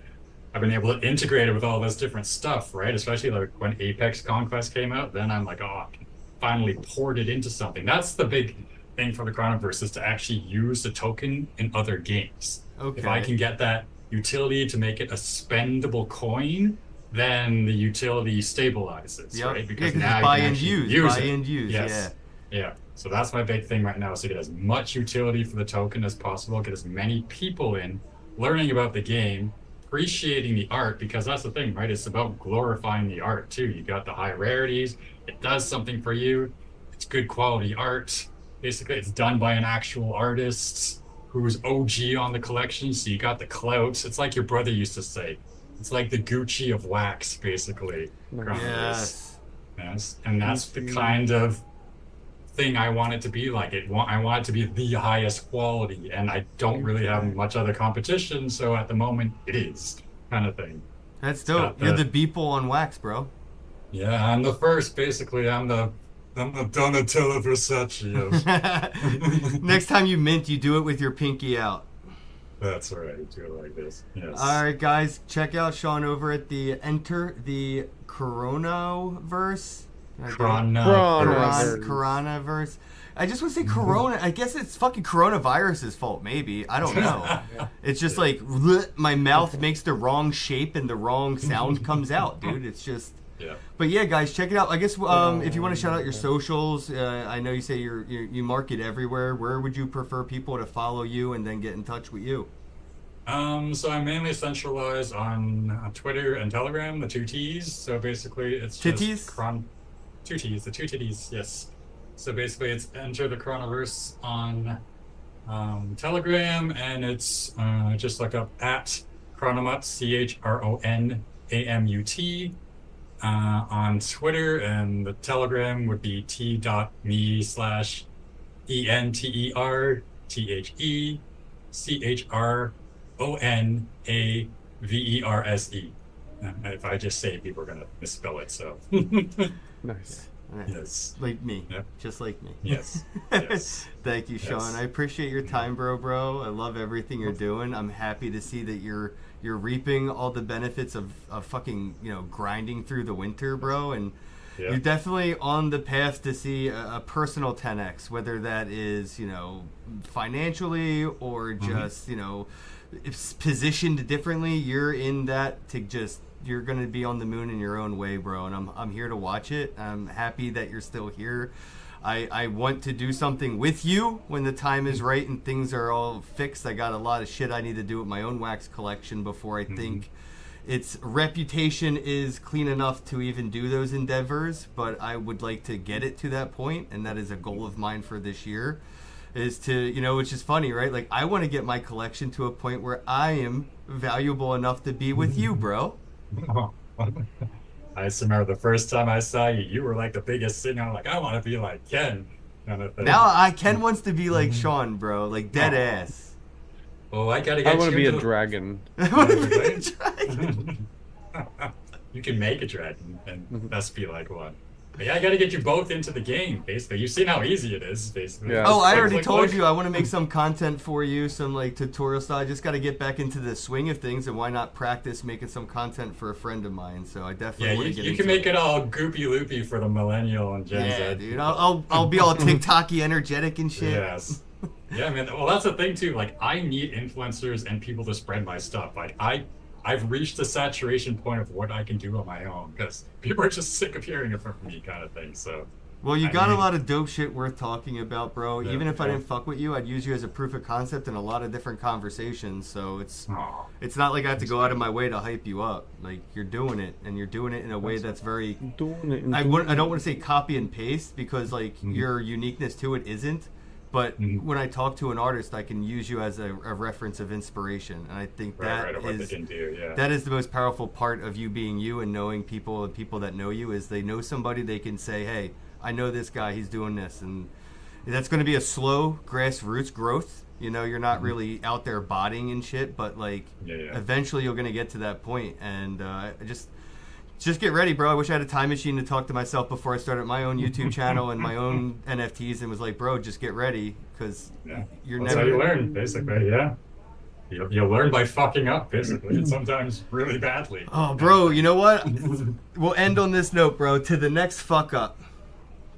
I've been able to integrate it with all this different stuff, right? Especially like when Apex Conquest came out, then I'm like, oh, I can finally port it into something. That's the big thing for the Chronoverse, is to actually use the token in other games. Okay. If I can get that utility to make it a spendable coin, then the utility stabilizes, Yep. right? Because now you buy can and actually use, buy it. and use. Yes. Yeah. So that's my big thing right now, is to get as much utility for the token as possible, get as many people in, learning about the game, appreciating the art, because that's the thing, right? It's about glorifying the art too. You got the high rarities, it does something for you, it's good quality art. Basically, it's done by an actual artist who's OG on the collection, so you got the clout. It's like your brother used to say. It's like the Gucci of wax, basically. Nice. Chronoverse. Yes. Yes. And that's the kind of thing I want it to be like. I want it to be the highest quality, and I don't really have much other competition, so at the moment it is kind of thing. That's It's got dope. You're the Beeple on wax, bro. Yeah, I'm the first. Basically, I'm the Donatello Versace of. Next time you mint, you do it with your pinky out. That's right. Do it like this. Yes. All right, guys, check out Sean over at the Enter the Coronaverse. Coronaverse. Coronaverse. I just want to say Corona. I guess it's fucking coronavirus's fault, maybe. I don't know. It's just like my mouth makes the wrong shape and the wrong sound comes out, dude. It's just. Yeah. But yeah, guys, check it out. I guess if you want to shout out your socials, I know you say you market everywhere. Where would you prefer people to follow you and then get in touch with you? So I'm mainly centralized on Twitter and Telegram, the two T's. So basically, it's just Titties? two T's, the two titties. Yes. So basically, it's Enter the Chronoverse on Telegram, and it's just look up at Chronomut, CHRONAMUT. On Twitter, and the Telegram would be t.me/enterchronaverse. If I just say it, people are gonna misspell it. So Nice. yes, Like me. Yep. Just like me. yes, yes. Thank you, Sean. Yes. I appreciate your time, bro. I love everything you're doing. I'm happy to see that you're reaping all the benefits of fucking, grinding through the winter, bro. And Yeah. you're definitely on the path to see a personal 10x, whether that is, financially or just, it's positioned differently. You're in that to just, you're going to be on the moon in your own way, bro. And I'm here to watch it. I'm happy that you're still here. I want to do something with you when the time is right and things are all fixed. I got a lot of shit I need to do with my own wax collection before I think its reputation is clean enough to even do those endeavors. But I would like to get it to that point, and that is a goal of mine for this year. Is to, which is funny, right? Like, I want to get my collection to a point where I am valuable enough to be with you, bro. I just remember the first time I saw you, you were like the biggest thing. I'm like, I want to be like Kenn. Kind of thing. Now Ken wants to be like Sean, bro. Like, dead ass. Well, I gotta get I want to you be a into dragon. I want to be a dragon. You can make a dragon, and that's be like one. But yeah, I gotta get you both into the game, basically. You've seen how easy it is, basically. Yeah. Oh, I Click, already click, told click. you I want to make some content for you, some like tutorial style. I just got to get back into the swing of things, and why not practice making some content for a friend of mine? So I definitely Yeah, want to you get you into can make it all goopy loopy for the millennial and Gen Yeah, Z. dude. I'll be all TikToky energetic and shit. Yes. Yeah, man. Well, that's the thing too. Like, I need influencers and people to spread my stuff. Like, I've reached the saturation point of what I can do on my own because people are just sick of hearing it from me, kind of thing. So. Well, you I got a mean- lot of dope shit worth talking about, bro. Yeah, Even if I yeah. didn't fuck with you, I'd use you as a proof of concept in a lot of different conversations. So it's Aw. not like I have to go out of my way to hype you up. Like, you're doing it, and you're doing it in a way that's very. Doing it. And I doing don't it. want to say copy and paste because like your uniqueness to it isn't. But when I talk to an artist, I can use you as a reference of inspiration, and I think Right, that what they is can do. Yeah. that is the most powerful part of you being you and knowing people and people that know you is they know somebody they can say, hey, I know this guy, he's doing this, and that's going to be a slow grassroots growth. You're not really out there botting and shit, but like Yeah. eventually you're going to get to that point, and just get ready, bro. I wish I had a time machine to talk to myself before I started my own YouTube channel and my own NFTs, and was like, bro, just get ready because Yeah. you're That's never. how you learn, basically. Yeah. You'll learn by fucking up, basically, and sometimes really badly. Oh, bro, you know what? We'll end on this note, bro. To the next fuck up.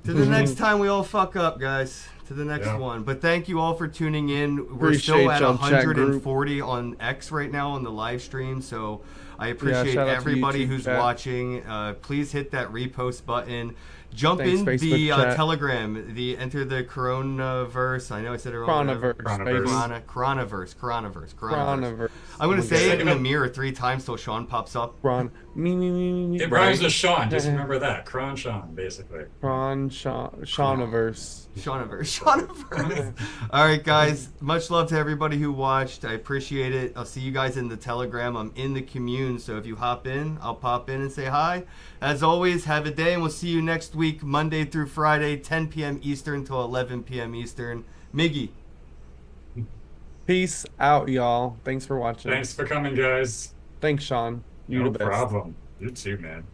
To the next time we all fuck up, guys. To the next Yeah. one. But thank you all for tuning in. We're Appreciate still at y'all, chat group. 140 on X right now on the live stream. So I appreciate shout out to everybody YouTube who's chat. watching. Please hit that repost button. Jump Thanks, in the Facebook chat. Telegram. The Enter the Coronaverse. I know I said it wrong. Chronoverse, Chronoverse. baby. Coronaverse. Chronoverse. I'm going to say it in Second the up. mirror 3 times till Sean pops up. Me. It rhymes with Sean. Just remember that. Cron Sean, basically. Shaunaverse. Shaunaverse. All right, guys. Much love to everybody who watched. I appreciate it. I'll see you guys in the Telegram. I'm in the commune, so if you hop in, I'll pop in and say hi. As always, have a day, and we'll see you next week, Monday through Friday, 10 p.m. Eastern till 11 p.m. Eastern. Miggy. Peace out, y'all. Thanks for watching. Thanks for coming, guys. Thanks, Sean. You're No the best. problem. You too, man.